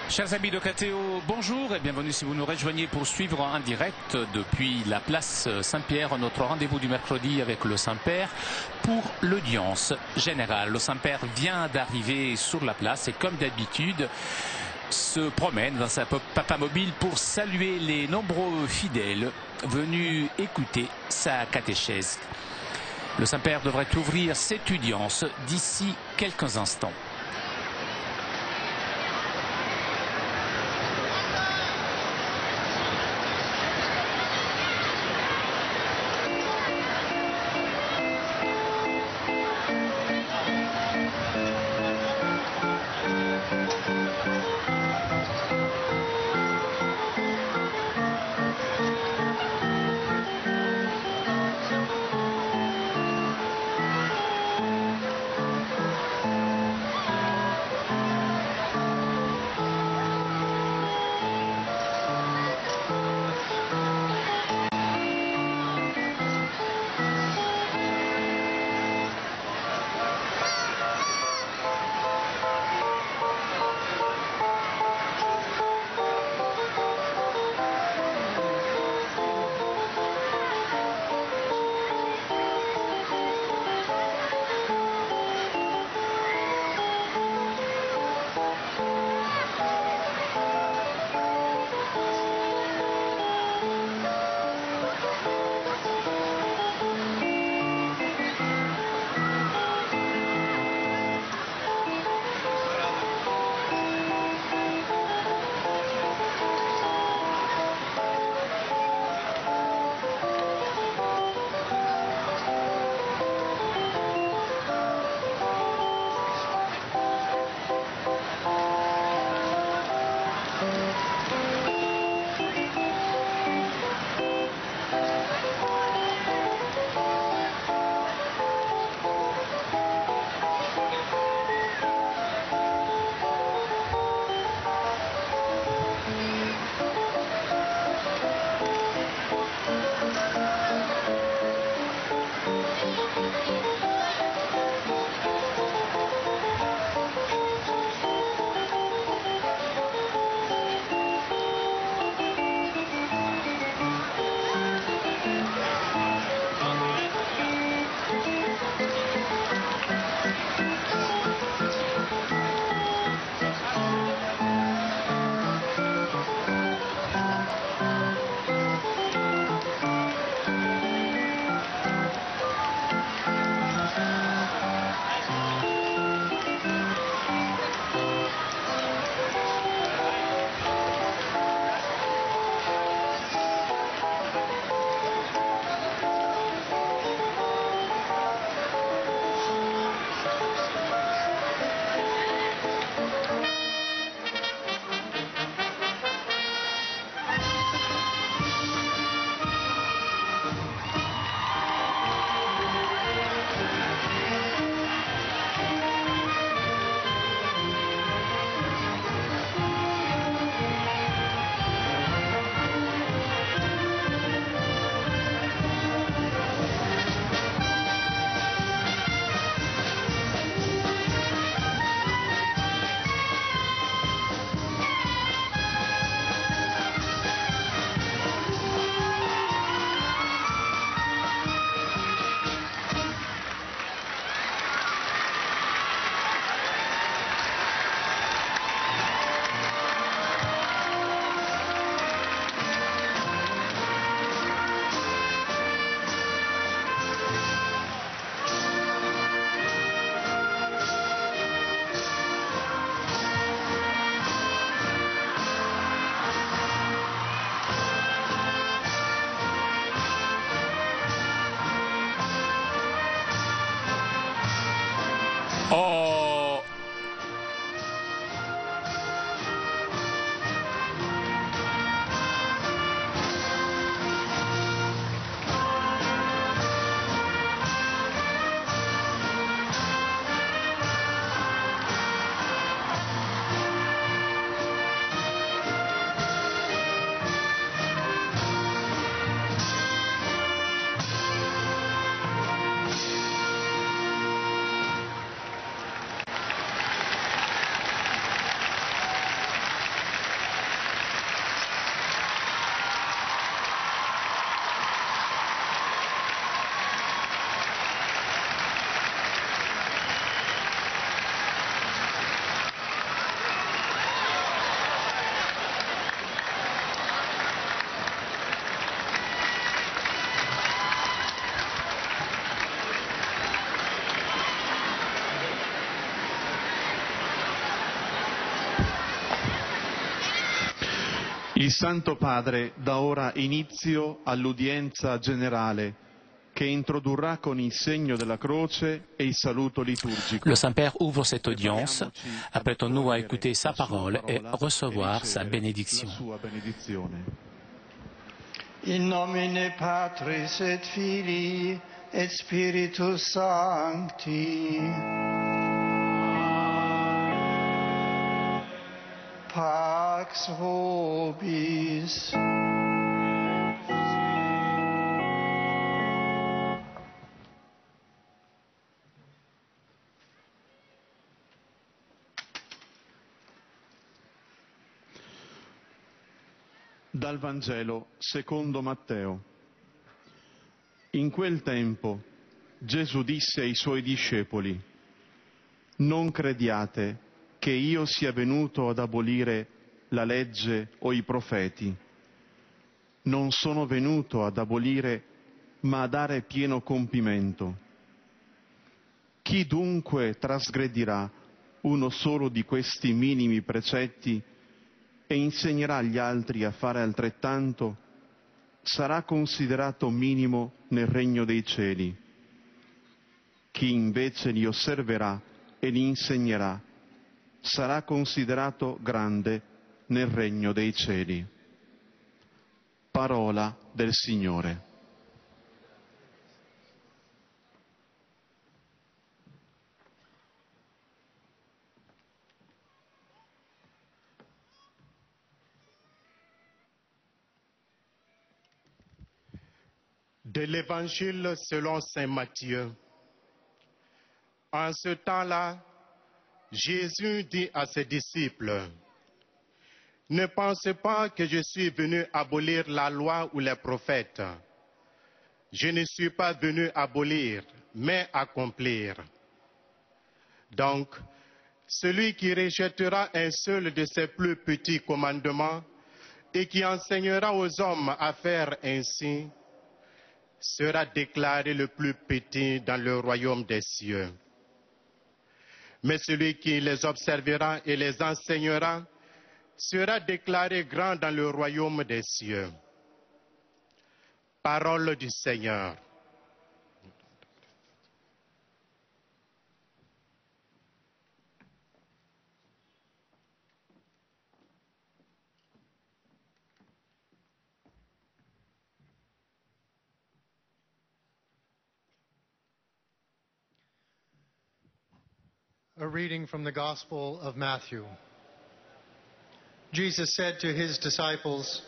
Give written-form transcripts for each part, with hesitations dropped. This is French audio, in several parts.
Chers amis de KTO, bonjour et bienvenue si vous nous rejoignez pour suivre en direct depuis la place Saint-Pierre notre rendez-vous du mercredi avec le Saint-Père pour l'audience générale. Le Saint-Père vient d'arriver sur la place et comme d'habitude se promène dans sa papamobile pour saluer les nombreux fidèles venus écouter sa catéchèse. Le Saint-Père devrait ouvrir cette audience d'ici quelques instants. Oh, Il Santo Padre dà ora inizio all'udienza generale che introdurrà con il segno della croce et il saluto liturgico. Le Saint-Père ouvre cette audience. Apprêtons-nous à écouter sa parole et recevoir sa bénédiction. In nomine Patris et Filii et Spiritus Sancti. Pax vobis. Dal Vangelo secondo Matteo. In quel tempo Gesù disse ai suoi discepoli: non crediate che io sia venuto ad abolire la legge o i profeti. Non sono venuto ad abolire, ma a dare pieno compimento. Chi dunque trasgredirà uno solo di questi minimi precetti e insegnerà agli altri a fare altrettanto, sarà considerato minimo nel regno dei cieli. Chi invece li osserverà e li insegnerà sarà considerato grande nel regno dei cieli. Parola del Signore. De l'Évangile selon Saint Matthieu. En ce temps-là, Jésus dit à ses disciples: ne pensez pas que je suis venu abolir la loi ou les prophètes. Je ne suis pas venu abolir, mais accomplir. Donc, celui qui rejettera un seul de ses plus petits commandements et qui enseignera aux hommes à faire ainsi, sera déclaré le plus petit dans le royaume des cieux. Mais celui qui les observera et les enseignera sera déclaré grand dans le royaume des cieux. Parole du Seigneur. A reading from the Gospel of Matthew. Jesus said to his disciples,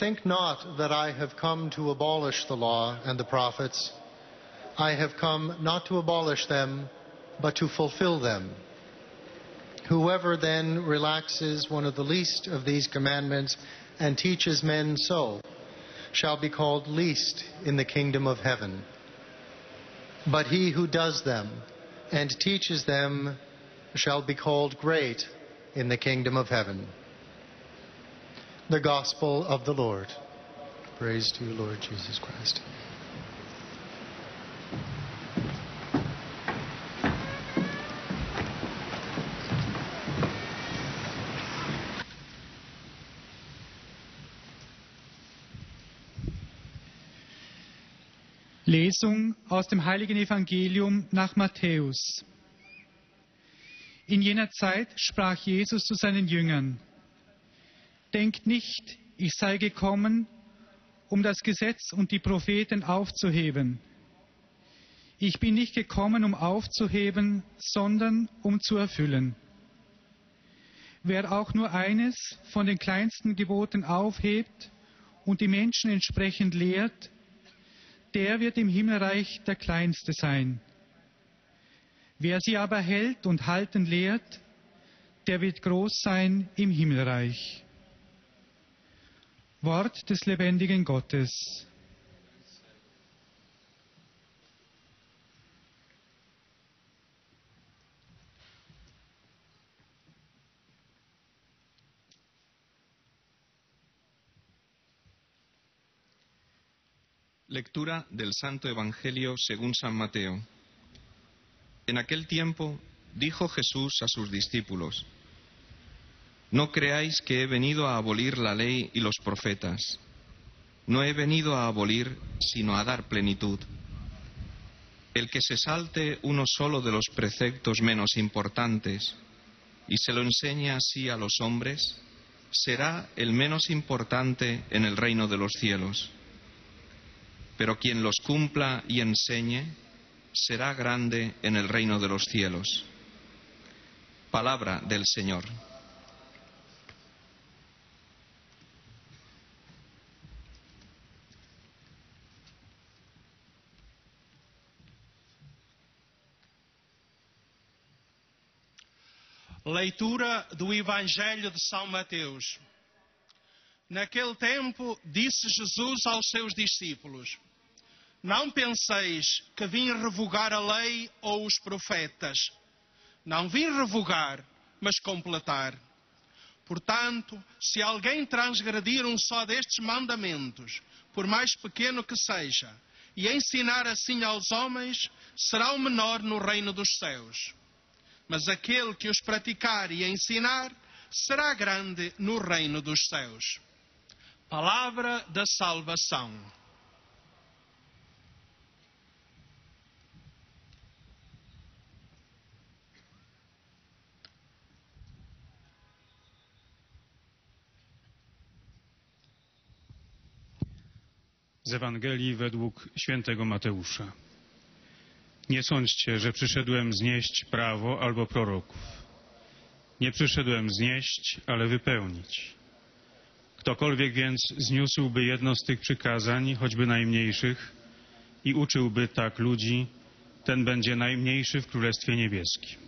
think not that I have come to abolish the law and the prophets. I have come not to abolish them, but to fulfill them. Whoever then relaxes one of the least of these commandments and teaches men so, shall be called least in the kingdom of heaven. But he who does them and teaches them shall be called great in the kingdom of heaven. The Gospel of the Lord. Praise to you, Lord Jesus Christ. Lesung aus dem Heiligen Evangelium nach Matthäus. In jener Zeit sprach Jesus zu seinen Jüngern: Denkt nicht, ich sei gekommen, um das Gesetz und die Propheten aufzuheben. Ich bin nicht gekommen, um aufzuheben, sondern um zu erfüllen. Wer auch nur eines von den kleinsten Geboten aufhebt und die Menschen entsprechend lehrt, der wird im Himmelreich der Kleinste sein. Wer sie aber hält und halten lehrt, der wird groß sein im Himmelreich. Wort des lebendigen Gottes. Lectura del Santo Evangelio según San Mateo. En aquel tiempo dijo Jesús a sus discípulos: No creáis que he venido a abolir la ley y los profetas. No he venido a abolir, sino a dar plenitud. El que se salte uno solo de los preceptos menos importantes y se lo enseña así a los hombres, será el menos importante en el reino de los cielos. Pero quien los cumpla y enseñe, será grande en el reino de los cielos. Palabra del Señor. Leitura do Evangelho de São Mateus. Naquele tempo, disse Jesus aos seus discípulos: Não penseis que vim revogar a lei ou os profetas. Não vim revogar, mas completar. Portanto, se alguém transgredir um só destes mandamentos, por mais pequeno que seja, e ensinar assim aos homens, será o menor no reino dos céus. Mas aquele que os praticar e ensinar, será grande no reino dos céus. Palavra da salvação. Z Ewangelii według świętego Mateusza. Nie sądźcie, że przyszedłem znieść prawo albo proroków. Nie przyszedłem znieść, ale wypełnić. Ktokolwiek więc zniósłby jedno z tych przykazań, choćby najmniejszych, i uczyłby tak ludzi, ten będzie najmniejszy w Królestwie Niebieskim.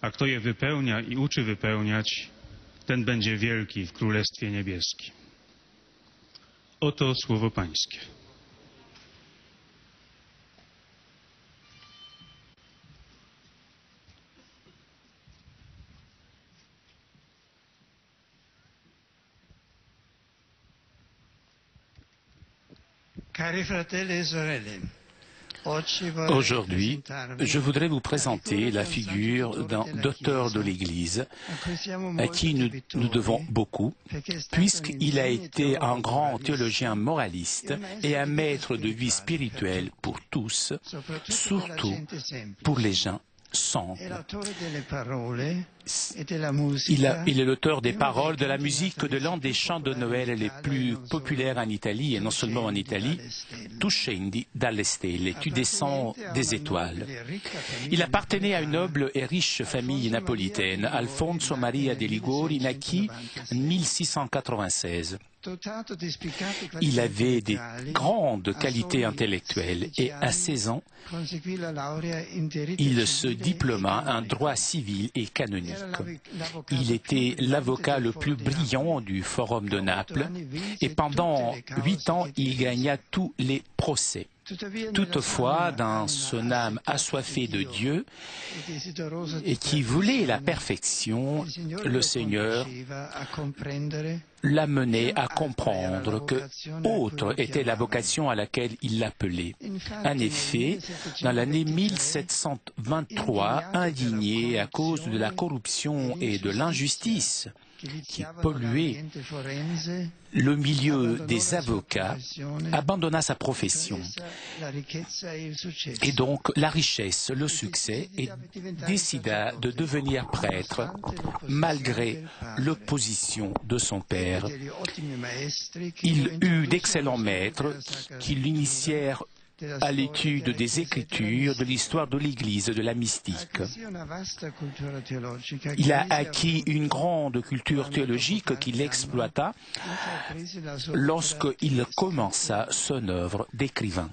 A kto je wypełnia i uczy wypełniać, ten będzie wielki w Królestwie Niebieskim. Oto słowo Pańskie. Aujourd'hui, je voudrais vous présenter la figure d'un docteur de l'Église à qui nous devons beaucoup, puisqu'il a été un grand théologien moraliste et un maître de vie spirituelle pour tous, surtout pour les gens simples. Il est l'auteur des paroles, de la musique, de l'un des chants de Noël les plus populaires en Italie, et non seulement en Italie, Tu scendi dalle stelle, tu descends des étoiles. Il appartenait à une noble et riche famille napolitaine. Alfonso Maria de Liguori naquit en 1696. Il avait des grandes qualités intellectuelles et à 16 ans, il se diplôma en droit civil et canonique. Il était l'avocat le plus brillant du Forum de Naples et pendant 8 ans, il gagna tous les procès. Toutefois, dans son âme assoiffée de Dieu et qui voulait la perfection, le Seigneur l'a mené à comprendre que autre était la vocation à laquelle il l'appelait. En effet, dans l'année 1723, indigné à cause de la corruption et de l'injustice qui polluait le milieu des avocats, abandonna sa profession et donc la richesse, le succès, et décida de devenir prêtre malgré l'opposition de son père. Il eut d'excellents maîtres qui l'initièrent à l'étude des Écritures, de l'histoire de l'Église, de la mystique. Il a acquis une grande culture théologique qu'il exploita lorsqu'il commença son œuvre d'écrivain.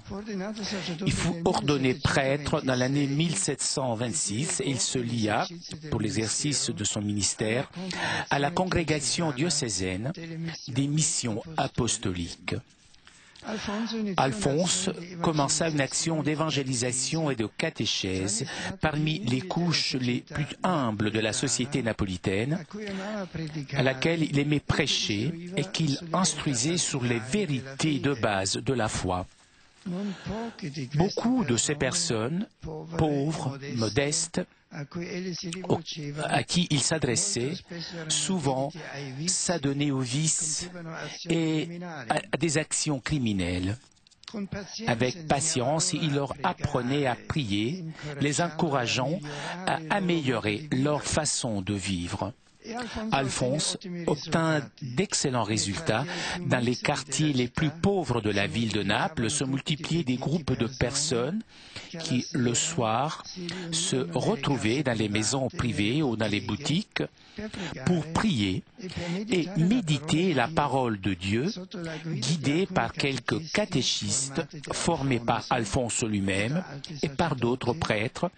Il fut ordonné prêtre dans l'année 1726 et il se lia, pour l'exercice de son ministère, à la congrégation diocésaine des missions apostoliques. Alphonse commença une action d'évangélisation et de catéchèse parmi les couches les plus humbles de la société napolitaine, à laquelle il aimait prêcher et qu'il instruisait sur les vérités de base de la foi. Beaucoup de ces personnes, pauvres, modestes, à qui il s'adressait, souvent s'adonnait au vice et à des actions criminelles. Avec patience, il leur apprenait à prier, les encourageant à améliorer leur façon de vivre. Alphonse obtint d'excellents résultats. Dans les quartiers les plus pauvres de la ville de Naples se multipliaient des groupes de personnes qui, le soir, se retrouvaient dans les maisons privées ou dans les boutiques pour prier et méditer la parole de Dieu, guidés par quelques catéchistes formés par Alphonse lui-même et par d'autres prêtres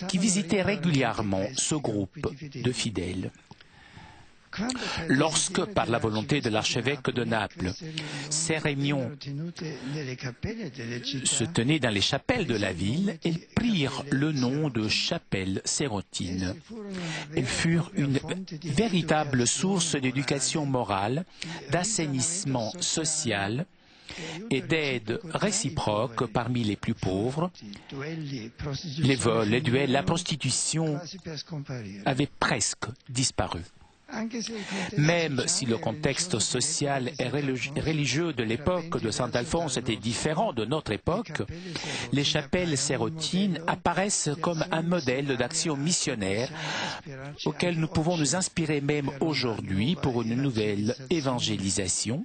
qui visitaient régulièrement ce groupe de fidèles. Lorsque, par la volonté de l'archevêque de Naples, ces réunions se tenaient dans les chapelles de la ville, elles prirent le nom de chapelles sérotines. Elles furent une véritable source d'éducation morale, d'assainissement social et d'aide réciproque parmi les plus pauvres. Les vols, les duels, la prostitution avaient presque disparu. Même si le contexte social et religieux de l'époque de Saint Alphonse était différent de notre époque, les chapelles sérotines apparaissent comme un modèle d'action missionnaire auquel nous pouvons nous inspirer même aujourd'hui pour une nouvelle évangélisation,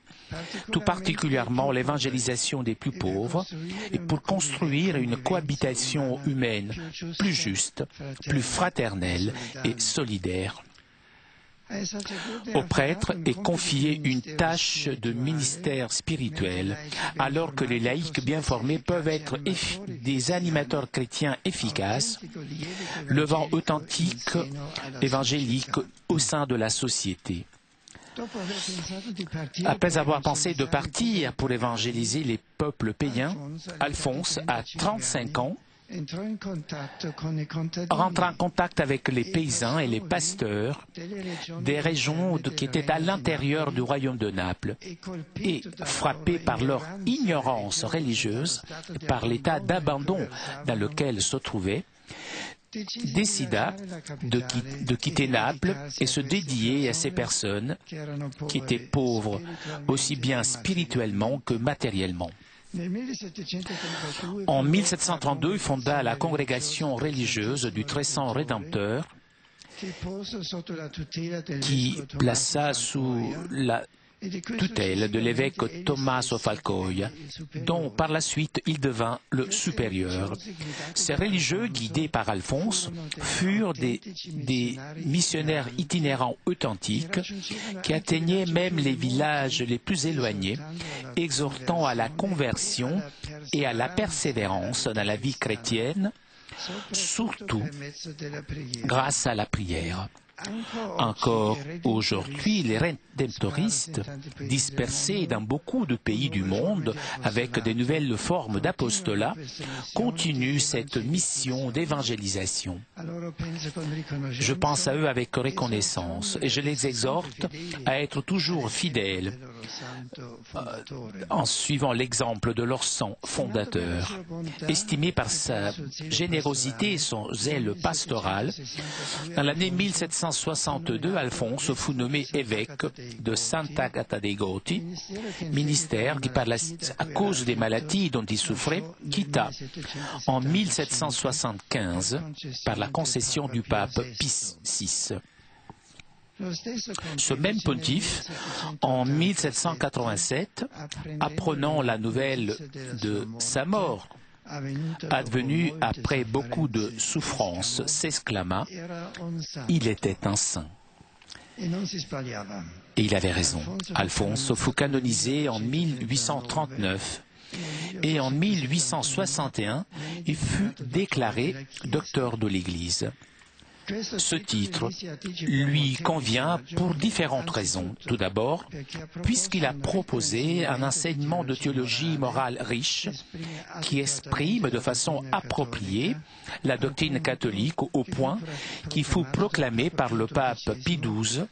tout particulièrement l'évangélisation des plus pauvres, et pour construire une cohabitation humaine plus juste, plus fraternelle et solidaire. Au prêtre est confiée une tâche de ministère spirituel, alors que les laïcs bien formés peuvent être des animateurs chrétiens efficaces, le vent authentique, évangélique au sein de la société. Après avoir pensé de partir pour évangéliser les peuples païens, Alphonse, à 35 ans, rentre en contact avec les paysans et les pasteurs des régions qui étaient à l'intérieur du royaume de Naples et, frappés par leur ignorance religieuse, par l'état d'abandon dans lequel se trouvaient, décida de quitter Naples et se dédier à ces personnes qui étaient pauvres, aussi bien spirituellement que matériellement. En 1732, il fonda la congrégation religieuse du Très Saint Rédempteur, qui plaça sous la tutelle de l'évêque Tommaso Falcoia, dont par la suite il devint le supérieur. Ces religieux, guidés par Alphonse, furent des missionnaires itinérants authentiques qui atteignaient même les villages les plus éloignés, exhortant à la conversion et à la persévérance dans la vie chrétienne, surtout grâce à la prière. Encore aujourd'hui, les rédemptoristes, dispersés dans beaucoup de pays du monde avec de nouvelles formes d'apostolat, continuent cette mission d'évangélisation. Je pense à eux avec reconnaissance et je les exhorte à être toujours fidèles en suivant l'exemple de leur saint fondateur. Estimé par sa générosité et son zèle pastoral, dans l'année 1762, Alphonse fut nommé évêque de Sant'Agata dei Goti, ministère qui, à cause des maladies dont il souffrait, quitta en 1775 par la concession du pape Pie VI. Ce même pontife, en 1787, apprenant la nouvelle de sa mort, advenue après beaucoup de souffrances, s'exclama « Il était un saint ». Et il avait raison. Alphonse fut canonisé en 1839 et en 1861, il fut déclaré docteur de l'Église. Ce titre lui convient pour différentes raisons. Tout d'abord, puisqu'il a proposé un enseignement de théologie morale riche qui exprime de façon appropriée la doctrine catholique au point qu'il fut proclamé par le pape Pie XII,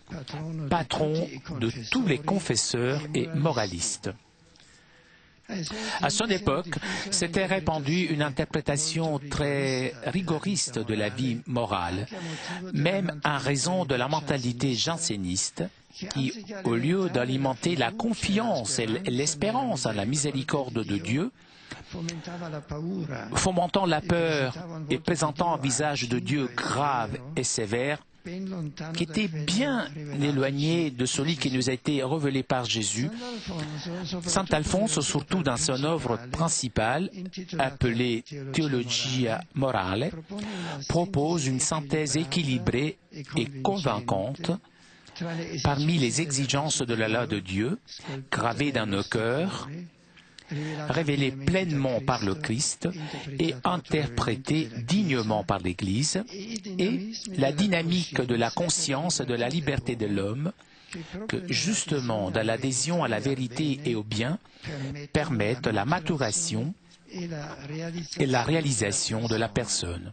patron de tous les confesseurs et moralistes. À son époque, s'était répandue une interprétation très rigoriste de la vie morale, même à raison de la mentalité janséniste, qui, au lieu d'alimenter la confiance et l'espérance en la miséricorde de Dieu, fomentant la peur et présentant un visage de Dieu grave et sévère, qui était bien éloigné de celui qui nous a été révélé par Jésus. Saint Alphonse, surtout dans son œuvre principale, appelée Theologia Morale, propose une synthèse équilibrée et convaincante parmi les exigences de la loi de Dieu, gravées dans nos cœurs, révélée pleinement par le Christ et interprétée dignement par l'Église, et la dynamique de la conscience et de la liberté de l'homme, que justement dans l'adhésion à la vérité et au bien permettent la maturation et la réalisation de la personne.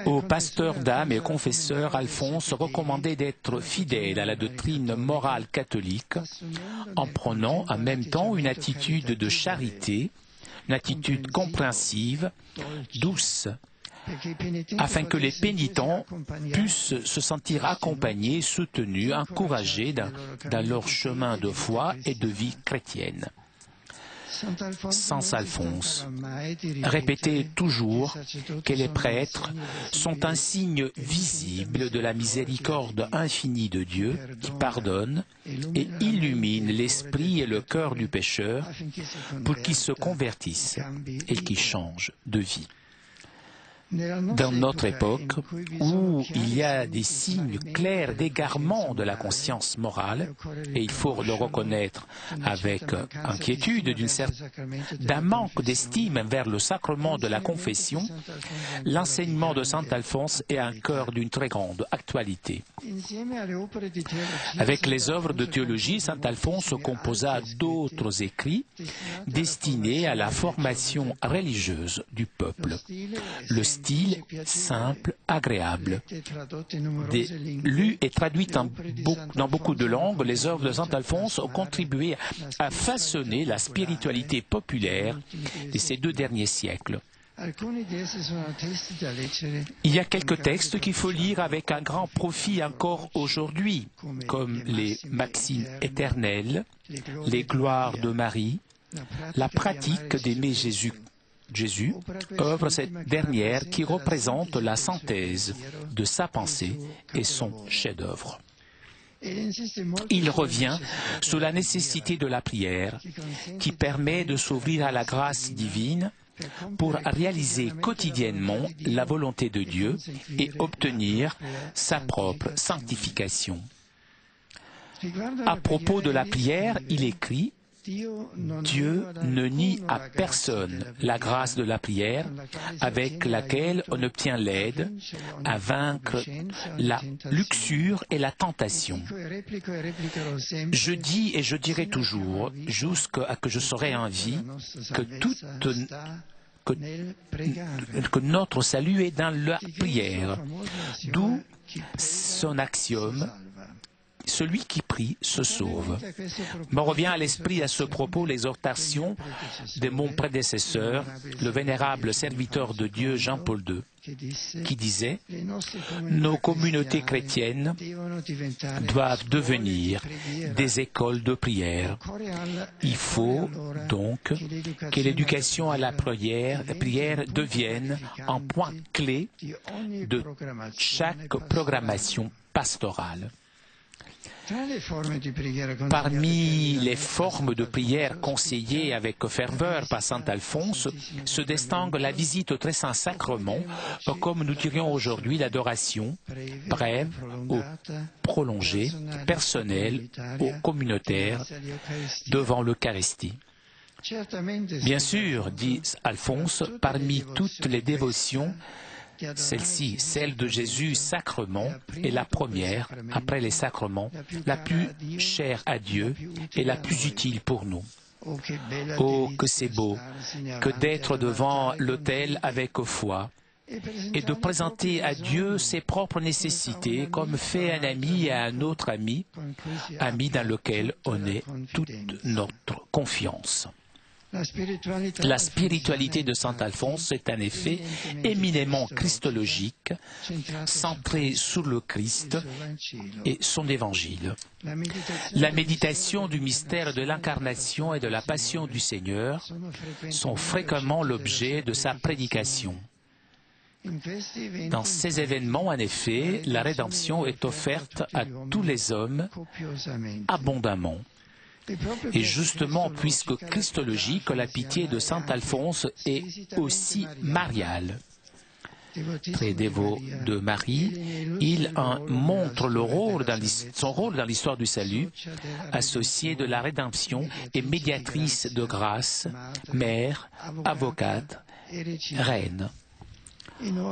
Au pasteur d'âme et confesseur, Alphonse recommandait d'être fidèle à la doctrine morale catholique en prenant en même temps une attitude de charité, une attitude compréhensive, douce, afin que les pénitents puissent se sentir accompagnés, soutenus, encouragés dans leur chemin de foi et de vie chrétienne. Saint Alphonse répétait toujours que les prêtres sont un signe visible de la miséricorde infinie de Dieu qui pardonne et illumine l'esprit et le cœur du pécheur pour qu'il se convertisse et qu'il change de vie. Dans notre époque, où il y a des signes clairs d'égarement de la conscience morale, et il faut le reconnaître avec inquiétude, d'un manque d'estime vers le sacrement de la confession, l'enseignement de saint Alphonse est un cœur d'une très grande actualité. Avec les œuvres de théologie, saint Alphonse composa d'autres écrits destinés à la formation religieuse du peuple. Le style simple, agréable. Lu et traduit dans beaucoup de langues, les œuvres de saint Alphonse ont contribué à façonner la spiritualité populaire de ces 2 derniers siècles. Il y a quelques textes qu'il faut lire avec un grand profit encore aujourd'hui, comme les Maximes éternelles, les Gloires de Marie, la pratique d'aimer Jésus, œuvre cette dernière qui représente la synthèse de sa pensée et son chef-d'œuvre. Il revient sur la nécessité de la prière qui permet de s'ouvrir à la grâce divine pour réaliser quotidiennement la volonté de Dieu et obtenir sa propre sanctification. À propos de la prière, il écrit: Dieu ne nie à personne la grâce de la prière avec laquelle on obtient l'aide à vaincre la luxure et la tentation. Je dis et je dirai toujours, jusqu'à que je serai en vie, que notre salut est dans la prière, d'où son axiome: celui qui prie se sauve. Me revient à l'esprit à ce propos l'exhortation de mon prédécesseur, le vénérable serviteur de Dieu Jean-Paul II, qui disait: nos communautés chrétiennes doivent devenir des écoles de prière. Il faut donc que l'éducation à la prière devienne un point clé de chaque programmation pastorale. Parmi les formes de prière conseillées avec ferveur par saint Alphonse se distingue la visite au très saint sacrement, comme nous dirions aujourd'hui l'adoration, brève ou prolongée, personnelle ou communautaire, devant l'Eucharistie. Bien sûr, dit Alphonse, parmi toutes les dévotions, celle-ci, celle de Jésus sacrement, est la première, après les sacrements, la plus chère à Dieu et la plus utile pour nous. Oh, que c'est beau que d'être devant l'autel avec foi, et de présenter à Dieu ses propres nécessités, comme fait un ami à un autre ami, ami dans lequel on est toute notre confiance. La spiritualité de saint Alphonse est en effet éminemment christologique, centrée sur le Christ et son évangile. La méditation du mystère de l'incarnation et de la passion du Seigneur sont fréquemment l'objet de sa prédication. Dans ces événements, en effet, la rédemption est offerte à tous les hommes abondamment. Et justement, puisque christologique, la pitié de saint Alphonse est aussi mariale. Très dévot de Marie, il montre son rôle dans l'histoire du salut, associé de la rédemption et médiatrice de grâce, mère, avocate, reine.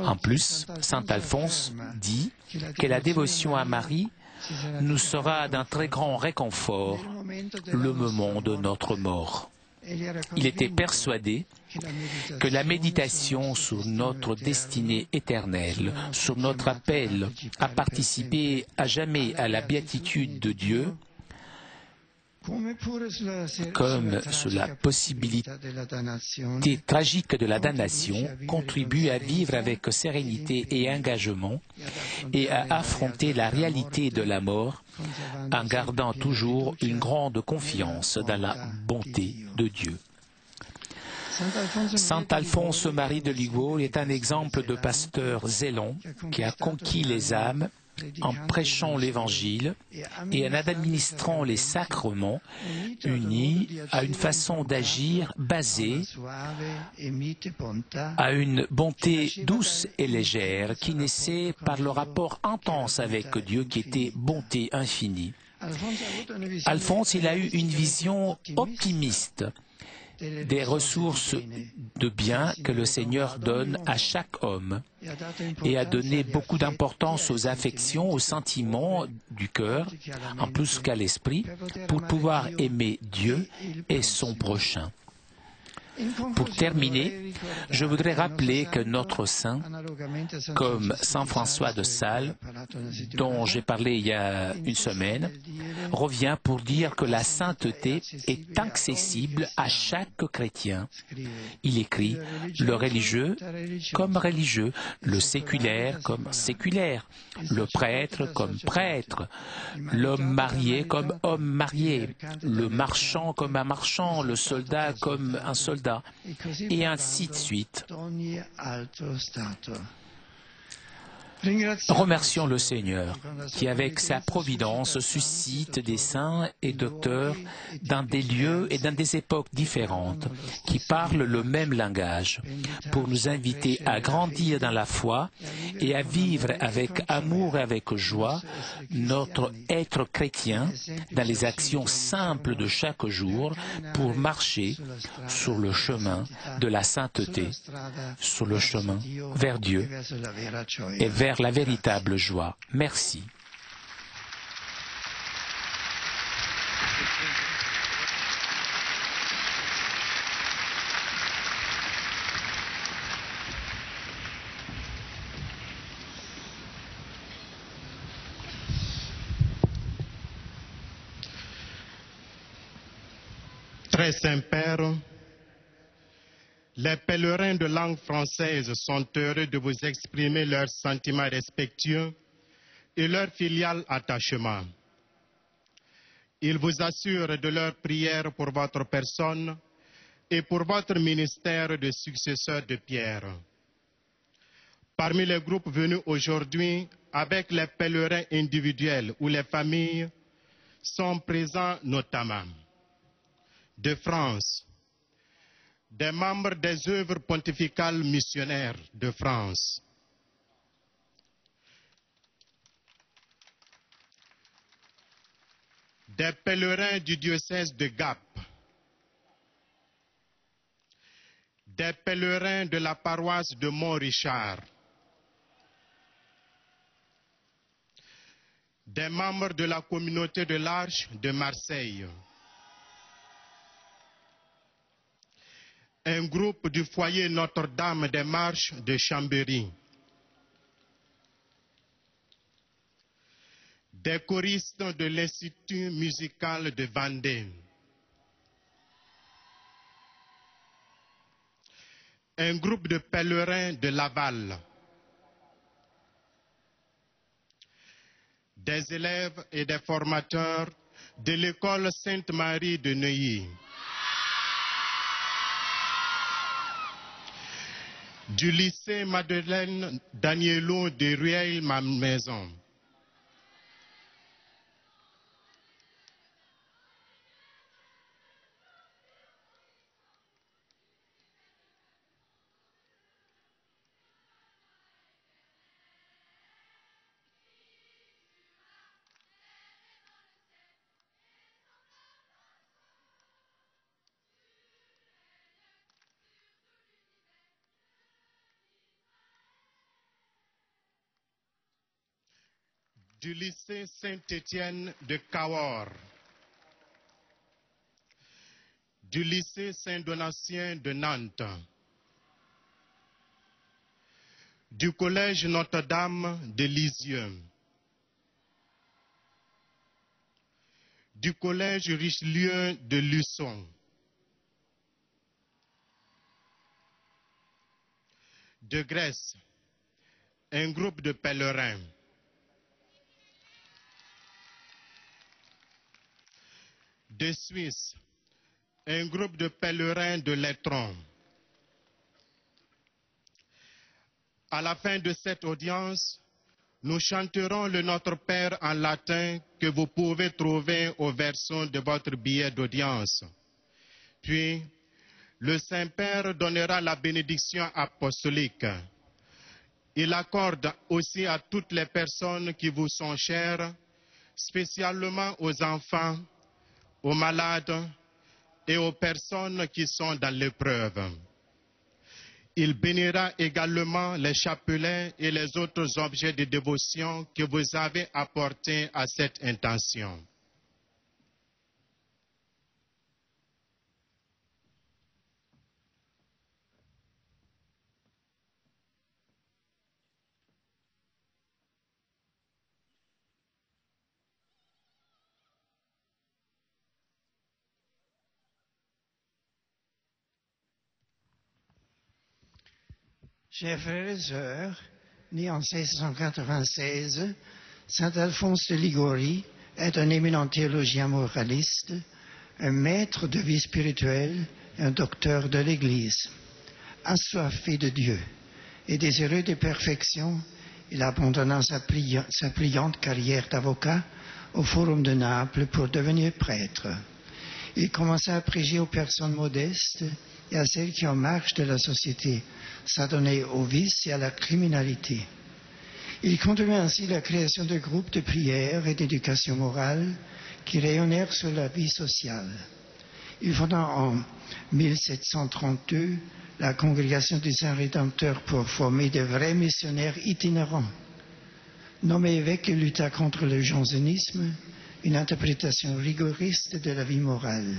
En plus, saint Alphonse dit que la dévotion à Marie nous sera d'un très grand réconfort le moment de notre mort. Il était persuadé que la méditation sur notre destinée éternelle, sur notre appel à participer à jamais à la béatitude de Dieu, comme sur la possibilité tragique de la damnation, contribue à vivre avec sérénité et engagement et à affronter la réalité de la mort en gardant toujours une grande confiance dans la bonté de Dieu. Saint Alphonse Marie de Liguori est un exemple de pasteur zélant qui a conquis les âmes en prêchant l'Évangile et en administrant les sacrements unis à une façon d'agir basée à une bonté douce et légère qui naissait par le rapport intense avec Dieu qui était bonté infinie. Alphonse, il a eu une vision optimiste des ressources de biens que le Seigneur donne à chaque homme et a donné beaucoup d'importance aux affections, aux sentiments du cœur, en plus qu'à l'esprit, pour pouvoir aimer Dieu et son prochain. Pour terminer, je voudrais rappeler que notre saint, comme saint François de Sales, dont j'ai parlé il y a une semaine, revient pour dire que la sainteté est accessible à chaque chrétien. Il écrit le religieux comme religieux, le séculaire comme séculaire, le prêtre comme prêtre, l'homme marié comme homme marié, le marchand comme un marchand, le soldat comme un soldat, et ainsi de suite. Remercions le Seigneur qui, avec sa providence, suscite des saints et docteurs dans des lieux et dans des époques différentes, qui parlent le même langage, pour nous inviter à grandir dans la foi et à vivre avec amour et avec joie notre être chrétien dans les actions simples de chaque jour pour marcher sur le chemin de la sainteté, sur le chemin vers Dieu et vers la véritable joie. Merci. Très Saint-Père, les pèlerins de langue française sont heureux de vous exprimer leurs sentiments respectueux et leur filial attachement. Ils vous assurent de leur prière pour votre personne et pour votre ministère de successeur de Pierre. Parmi les groupes venus aujourd'hui, avec les pèlerins individuels ou les familles, sont présents notamment de France, des membres des œuvres pontificales missionnaires de France, des pèlerins du diocèse de Gap, des pèlerins de la paroisse de Mont-Richard, des membres de la communauté de l'Arche de Marseille, un groupe du foyer Notre-Dame des Marches de Chambéry, des choristes de l'Institut musical de Vendée, un groupe de pèlerins de Laval, des élèves et des formateurs de l'école Sainte-Marie de Neuilly, du lycée Madeleine Danielot de Rueil-Malmaison, du lycée Saint-Étienne de Cahors, du lycée Saint-Donatien de Nantes, du collège Notre-Dame de Lisieux, du collège Richelieu de Luçon, de Grèce, un groupe de pèlerins, de Suisse, un groupe de pèlerins de Lettron. À la fin de cette audience, nous chanterons le Notre Père en latin que vous pouvez trouver au verso de votre billet d'audience. Puis, le Saint-Père donnera la bénédiction apostolique. Il accorde aussi à toutes les personnes qui vous sont chères, spécialement aux enfants, aux malades et aux personnes qui sont dans l'épreuve. Il bénira également les chapelets et les autres objets de dévotion que vous avez apportés à cette intention. Chers frères et sœurs, né en 1696, saint Alphonse de Liguori est un éminent théologien moraliste, un maître de vie spirituelle, un docteur de l'Église. Assoiffé de Dieu et désireux de perfection, il abandonna sa brillante carrière d'avocat au Forum de Naples pour devenir prêtre. Il commença à prêcher aux personnes modestes et à celles qui, en marge de la société, s'adonnaient au vice et à la criminalité. Il contribua ainsi à la création de groupes de prière et d'éducation morale qui rayonnèrent sur la vie sociale. Il fonda en 1732 la congrégation du Saint-Rédempteur pour former de vrais missionnaires itinérants. Nommé évêque, il lutta contre le jansénisme, une interprétation rigoriste de la vie morale.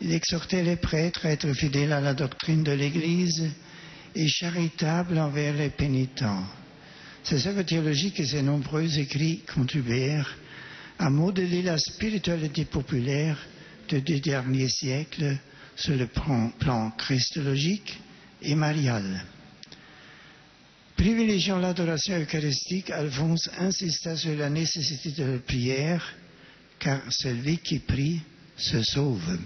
Il exhortait les prêtres à être fidèles à la doctrine de l'Église et charitables envers les pénitents. Ses œuvres théologiques et ses nombreux écrits contribuèrent à modeler la spiritualité populaire des 2 derniers siècles sur le plan christologique et marial. Privilégiant l'adoration eucharistique, Alphonse insista sur la nécessité de la prière, car celui qui prie se sauve.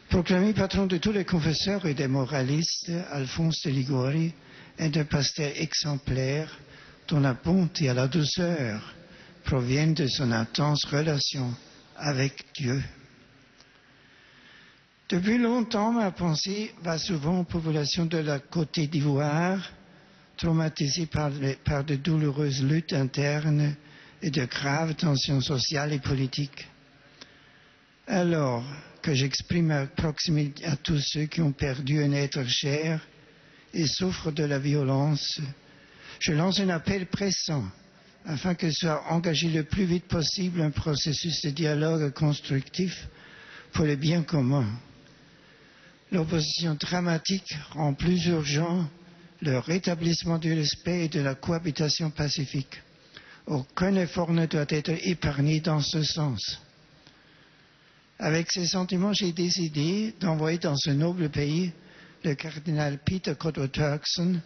Proclamé patron de tous les confesseurs et des moralistes, Alphonse de Liguori est un pasteur exemplaire dont la bonté et la douceur proviennent de son intense relation avec Dieu. Depuis longtemps, ma pensée va souvent aux populations de la Côte d'Ivoire, traumatisées par de douloureuses luttes internes et de graves tensions sociales et politiques. Alors que j'exprime ma proximité à tous ceux qui ont perdu un être cher et souffrent de la violence, je lance un appel pressant afin que soit engagé le plus vite possible un processus de dialogue constructif pour le bien commun. L'opposition dramatique rend plus urgent le rétablissement du respect et de la cohabitation pacifique. Aucun effort ne doit être épargné dans ce sens. Avec ces sentiments, j'ai décidé d'envoyer dans ce noble pays le cardinal Peter Cotto Turkson,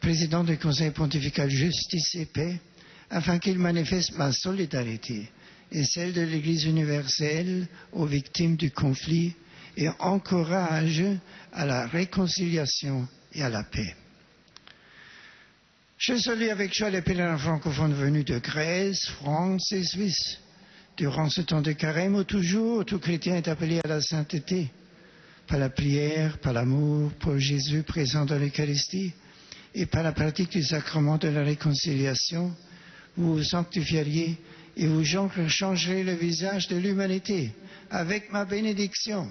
président du Conseil pontifical Justice et Paix, afin qu'il manifeste ma solidarité et celle de l'Église universelle aux victimes du conflit et encourage à la réconciliation et à la paix. Je salue avec joie les pèlerins francophones venus de Grèce, France et Suisse. Durant ce temps de carême où toujours tout chrétien est appelé à la sainteté, par la prière, par l'amour pour Jésus présent dans l'Eucharistie et par la pratique du sacrement de la réconciliation, vous vous sanctifieriez et vous changerez le visage de l'humanité avec ma bénédiction.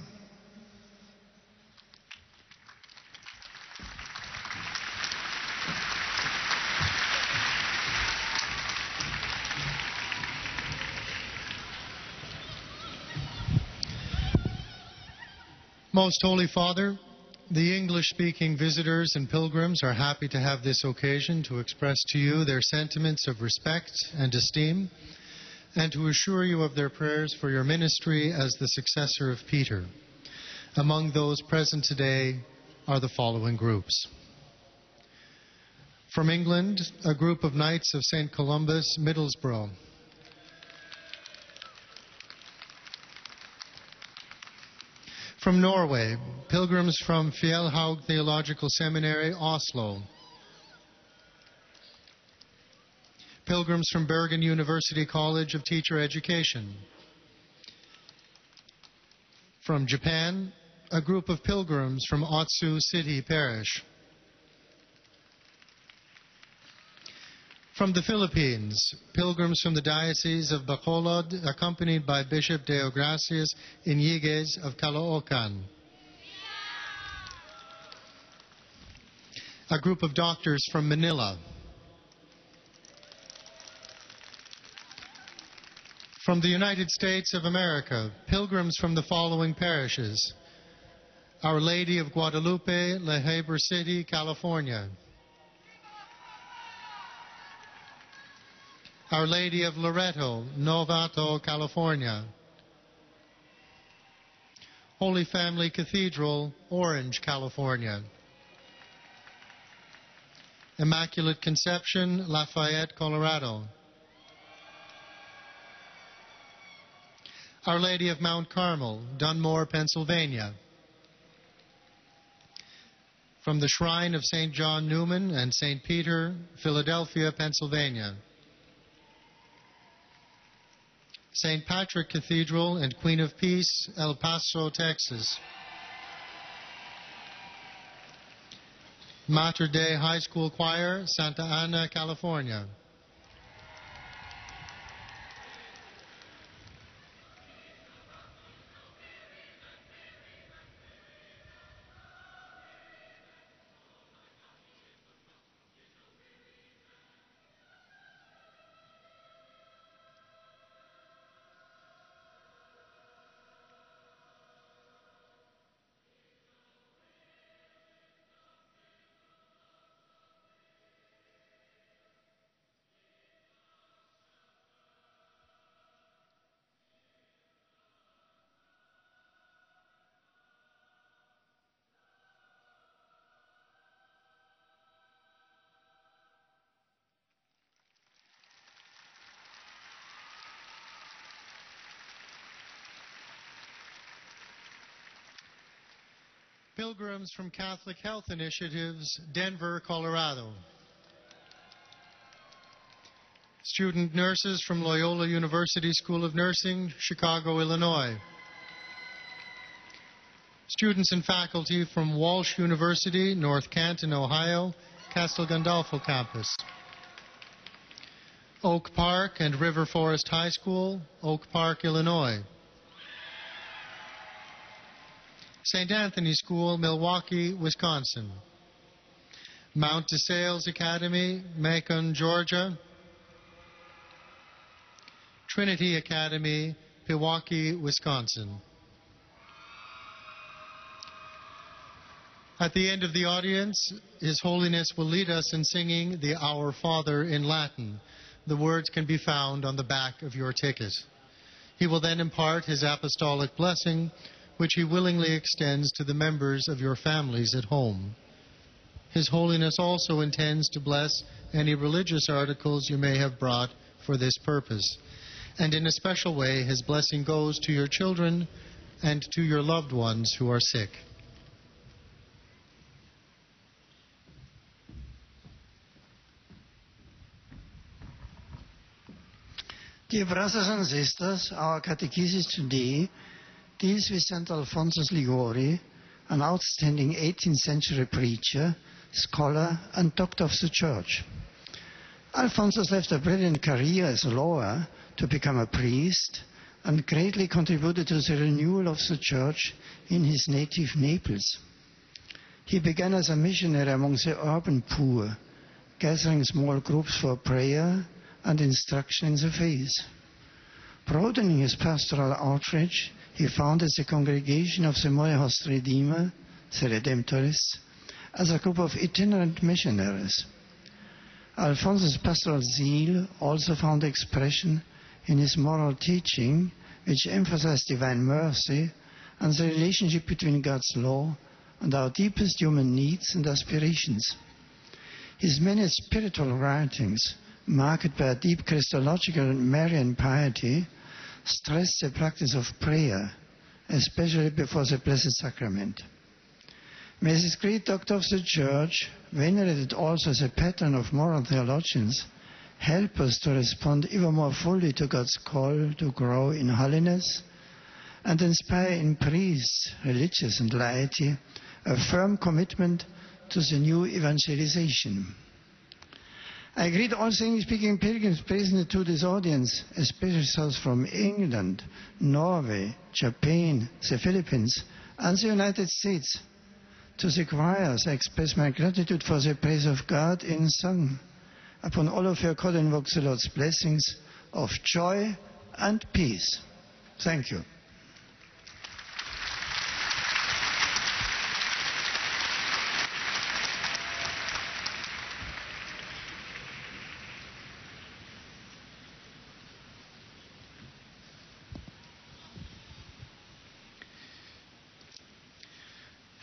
Most Holy Father, the English-speaking visitors and pilgrims are happy to have this occasion to express to you their sentiments of respect and esteem, and to assure you of their prayers for your ministry as the successor of Peter. Among those present today are the following groups. From England, a group of Knights of St. Columba's, Middlesbrough. From Norway, pilgrims from Fjellhaug Theological Seminary, Oslo. Pilgrims from Bergen University College of Teacher Education. From Japan, a group of pilgrims from Otsu City Parish. From the Philippines, pilgrims from the Diocese of Bacolod, accompanied by Bishop Deogracias Iñiguez of Caloocan. A group of doctors from Manila. From the United States of America, pilgrims from the following parishes: Our Lady of Guadalupe, La Heber City, California. Our Lady of Loreto, Novato, California. Holy Family Cathedral, Orange, California. Immaculate Conception, Lafayette, Colorado. Our Lady of Mount Carmel, Dunmore, Pennsylvania. From the Shrine of St. John Newman and St. Peter, Philadelphia, Pennsylvania. St. Patrick Cathedral and Queen of Peace, El Paso, Texas. Mater Dei High School Choir, Santa Ana, California. Pilgrims from Catholic Health Initiatives, Denver, Colorado. Student nurses from Loyola University School of Nursing, Chicago, Illinois. Students and faculty from Walsh University, North Canton, Ohio, Castle Gandolfo campus. Oak Park and River Forest High School, Oak Park, Illinois. St. Anthony School, Milwaukee, Wisconsin. Mount DeSales Academy, Macon, Georgia. Trinity Academy, Pewaukee, Wisconsin. At the end of the audience, His Holiness will lead us in singing the Our Father in Latin. The words can be found on the back of your ticket. He will then impart his apostolic blessing, which he willingly extends to the members of your families at home. His Holiness also intends to bless any religious articles you may have brought for this purpose. And in a special way, his blessing goes to your children and to your loved ones who are sick. Dear brothers and sisters, our catechesis today deals with St. Alphonsus Liguori, an outstanding 18th century preacher, scholar and doctor of the Church. Alphonsus left a brilliant career as a lawyer to become a priest and greatly contributed to the renewal of the Church in his native Naples. He began as a missionary among the urban poor, gathering small groups for prayer and instruction in the faith. Broadening his pastoral outreach, he founded the congregation of the Morehouse Redeemer, the Redemptorists, as a group of itinerant missionaries. Alphonsus' pastoral zeal also found expression in his moral teaching, which emphasized divine mercy and the relationship between God's law and our deepest human needs and aspirations. His many spiritual writings, marked by a deep Christological and Marian piety, stress the practice of prayer, especially before the Blessed Sacrament. May this great doctor of the Church, venerated also as a pattern of moral theologians, help us to respond even more fully to God's call to grow in holiness and inspire in priests, religious and laity a firm commitment to the new evangelization. I greet all English-speaking pilgrims present to this audience, especially those from England, Norway, Japan, the Philippines, and the United States. To the choirs, I express my gratitude for the praise of God in song. Upon all of you, God invoke the Lord's blessings of joy and peace. Thank you.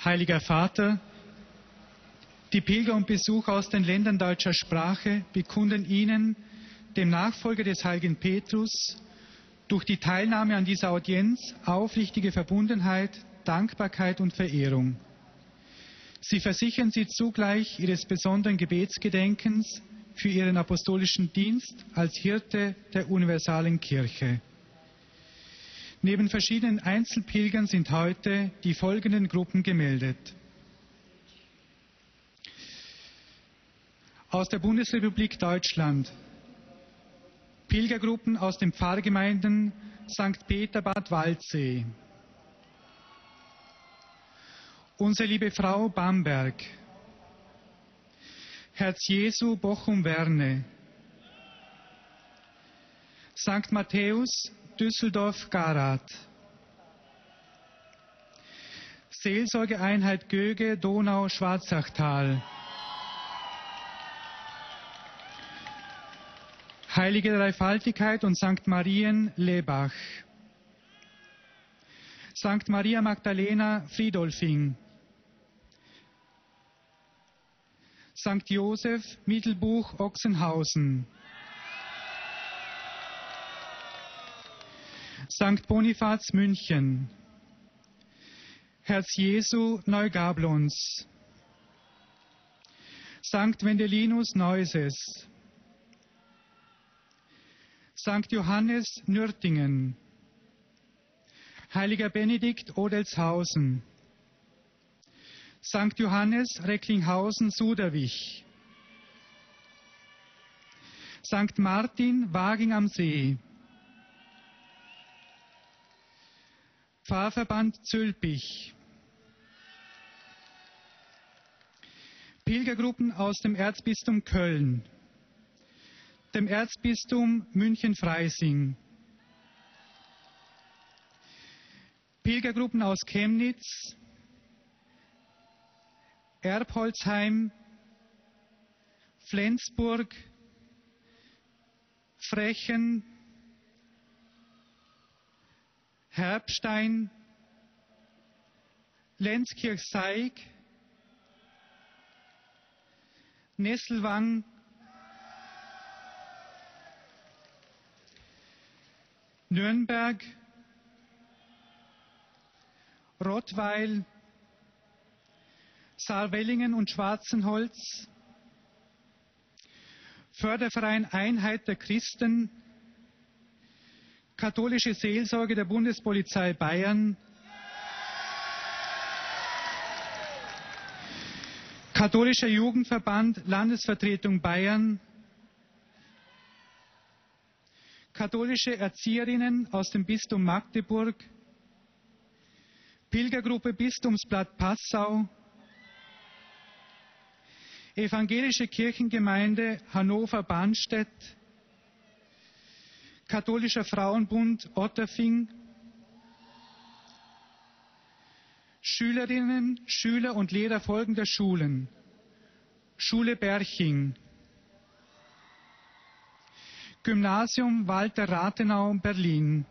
Heiliger Vater, die Pilger und Besucher aus den Ländern deutscher Sprache bekunden Ihnen, dem Nachfolger des heiligen Petrus, durch die Teilnahme an dieser Audienz aufrichtige Verbundenheit, Dankbarkeit und Verehrung. Sie versichern Sie zugleich Ihres besonderen Gebetsgedenkens für Ihren apostolischen Dienst als Hirte der universalen Kirche. Neben verschiedenen Einzelpilgern sind heute die folgenden Gruppen gemeldet. Aus der Bundesrepublik Deutschland. Pilgergruppen aus den Pfarrgemeinden St. Peter Bad Waldsee. Unsere liebe Frau Bamberg. Herz Jesu Bochum-Werne. St. Matthäus Düsseldorf-Garath. Seelsorgeeinheit Göge, Donau, Schwarzachtal. Heilige Dreifaltigkeit und St. Marien, Lebach. St. Maria Magdalena, Friedolfing. St. Josef, Mittelbuch, Ochsenhausen. St. Bonifaz, München. Herz Jesu, Neugablons. St. Wendelinus, Neuses. St. Johannes, Nürtingen. Heiliger Benedikt, Odelshausen. St. Johannes, Recklinghausen, Suderwich. St. Martin, Waging am See. Pfarrverband Zülpich. Pilgergruppen aus dem Erzbistum Köln, dem Erzbistum München-Freising, Pilgergruppen aus Chemnitz, Erbholzheim, Flensburg, Frechen, Herbstein, Lenzkirch-Seig, Nesselwang, Nürnberg, Rottweil, Saarwellingen und Schwarzenholz, Förderverein Einheit der Christen, Katholische Seelsorge der Bundespolizei Bayern, Katholischer Jugendverband Landesvertretung Bayern, Katholische Erzieherinnen aus dem Bistum Magdeburg, Pilgergruppe Bistumsblatt Passau, Evangelische Kirchengemeinde Hannover-Barnstedt, Katholischer Frauenbund Otterfing, Schülerinnen, Schüler und Lehrer folgender Schulen: Schule Berching, Gymnasium Walter Rathenau Berlin,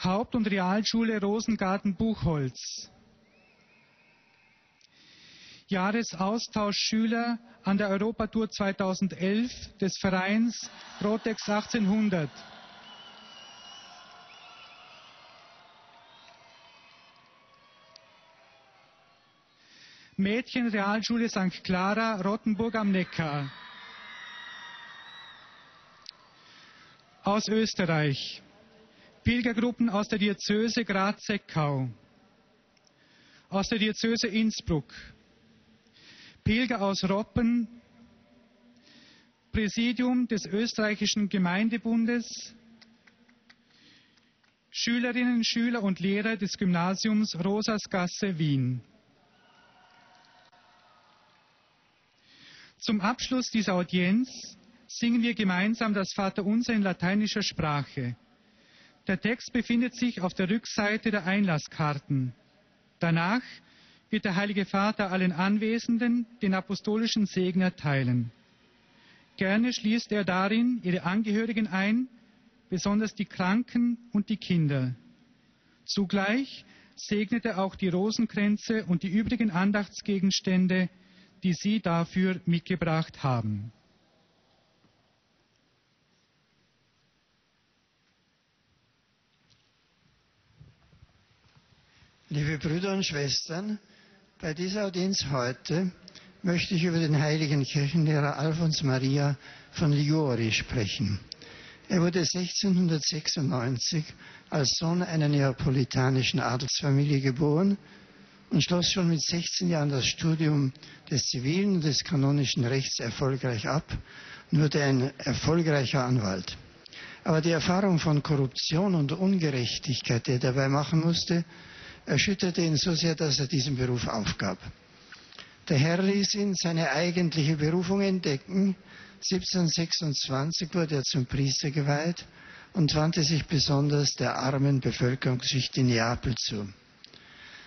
Haupt- und Realschule Rosengarten Buchholz, Jahresaustauschschüler an der Europatour 2011 des Vereins Rotex 1800. Mädchenrealschule St. Clara, Rottenburg am Neckar. Aus Österreich: Pilgergruppen aus der Diözese Graz-Seckau, aus der Diözese Innsbruck, Pilger aus Roppen, Präsidium des Österreichischen Gemeindebundes, Schülerinnen, Schüler und Lehrer des Gymnasiums Rosasgasse, Wien. Zum Abschluss dieser Audienz singen wir gemeinsam das Vaterunser in lateinischer Sprache. Der Text befindet sich auf der Rückseite der Einlasskarten. Danach wird der Heilige Vater allen Anwesenden den apostolischen Segen erteilen. Gerne schließt er darin ihre Angehörigen ein, besonders die Kranken und die Kinder. Zugleich segnet er auch die Rosenkränze und die übrigen Andachtsgegenstände, die Sie dafür mitgebracht haben. Liebe Brüder und Schwestern, bei dieser Audienz heute möchte ich über den heiligen Kirchenlehrer Alfons Maria von Liguori sprechen. Er wurde 1696 als Sohn einer neapolitanischen Adelsfamilie geboren und schloss schon mit 16 Jahren das Studium des zivilen und des kanonischen Rechts erfolgreich ab und wurde ein erfolgreicher Anwalt. Aber die Erfahrung von Korruption und Ungerechtigkeit, die er dabei machen musste, erschütterte ihn so sehr, dass er diesen Beruf aufgab. Der Herr ließ ihn seine eigentliche Berufung entdecken. 1726 wurde er zum Priester geweiht und wandte sich besonders der armen Bevölkerungsschicht in Neapel zu.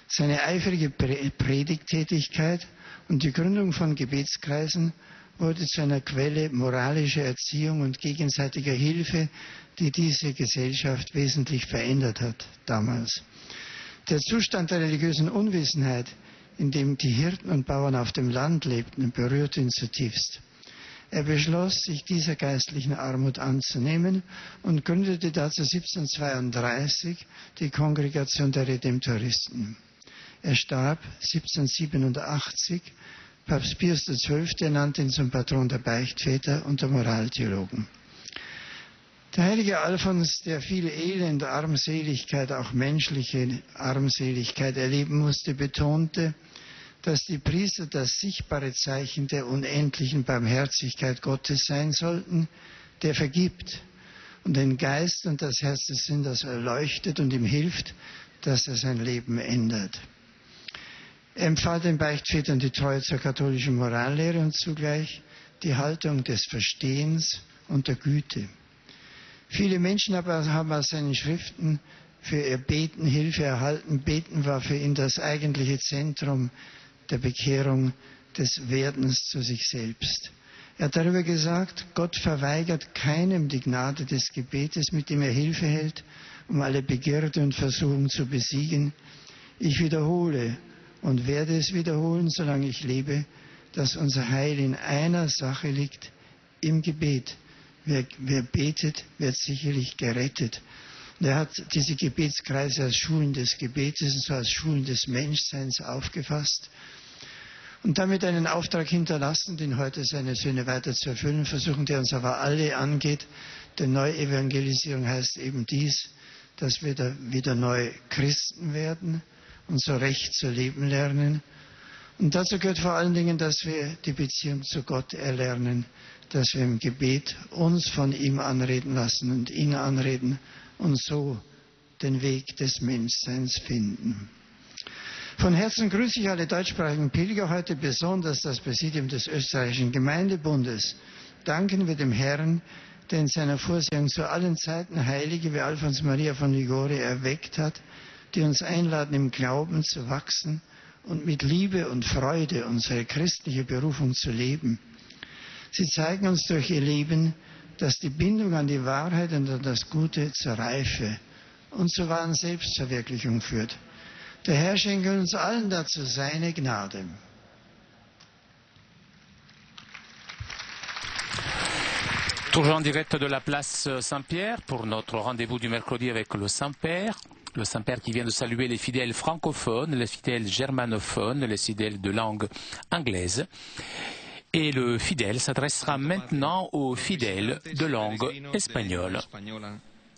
Seine eifrige Predigttätigkeit und die Gründung von Gebetskreisen wurde zu einer Quelle moralischer Erziehung und gegenseitiger Hilfe, die diese Gesellschaft wesentlich verändert hat damals. Der Zustand der religiösen Unwissenheit, in dem die Hirten und Bauern auf dem Land lebten, berührte ihn zutiefst. Er beschloss, sich dieser geistlichen Armut anzunehmen und gründete dazu 1732 die Kongregation der Redemptoristen. Er starb 1787. Papst Pius XII. Nannte ihn zum Patron der Beichtväter und der Moraltheologen. Der heilige Alfons, der viel Elend, Armseligkeit, auch menschliche Armseligkeit erleben musste, betonte, dass die Priester das sichtbare Zeichen der unendlichen Barmherzigkeit Gottes sein sollten, der vergibt und den Geist und das Herz des Sünders erleuchtet und ihm hilft, dass er sein Leben ändert. Er empfahl den Beichtvätern die Treue zur katholischen Morallehre und zugleich die Haltung des Verstehens und der Güte. Viele Menschen haben aus seinen Schriften für ihr Beten Hilfe erhalten. Beten war für ihn das eigentliche Zentrum der Bekehrung, des Werdens zu sich selbst. Er hat darüber gesagt, Gott verweigert keinem die Gnade des Gebetes, mit dem er Hilfe hält, um alle Begierde und Versuchung zu besiegen. Ich wiederhole und werde es wiederholen, solange ich lebe, dass unser Heil in einer Sache liegt, im Gebet. Wer betet, wird sicherlich gerettet. Und er hat diese Gebetskreise als Schulen des Gebetes und so als Schulen des Menschseins aufgefasst und damit einen Auftrag hinterlassen, den heute seine Söhne weiter zu erfüllen versuchen, der uns aber alle angeht. Denn Neuevangelisierung heißt eben dies, dass wir da wieder neu Christen werden und so recht zu leben lernen. Und dazu gehört vor allen Dingen, dass wir die Beziehung zu Gott erlernen, dass wir im Gebet uns von ihm anreden lassen und ihn anreden und so den Weg des Menschseins finden. Von Herzen grüße ich alle deutschsprachigen Pilger, heute besonders das Präsidium des Österreichischen Gemeindebundes. Danken wir dem Herrn, der in seiner Vorsehung zu allen Zeiten Heilige wie Alfons Maria von Liguori erweckt hat, die uns einladen, im Glauben zu wachsen und mit Liebe und Freude unsere christliche Berufung zu leben. Sie zeigen uns durch ihr Leben, dass die Bindung an die Wahrheit und an das Gute zur Reife und zur wahren Selbstverwirklichung führt. Der Herr schenke uns allen dazu seine Gnade. Toujours en direct de la place Saint-Pierre pour notre rendez-vous du mercredi avec le Saint-Père. Le Saint-Père qui vient de saluer les fidèles francophones, les fidèles germanophones, les fidèles de langue anglaise. Et le fidèle s'adressera maintenant aux fidèles de langue espagnole.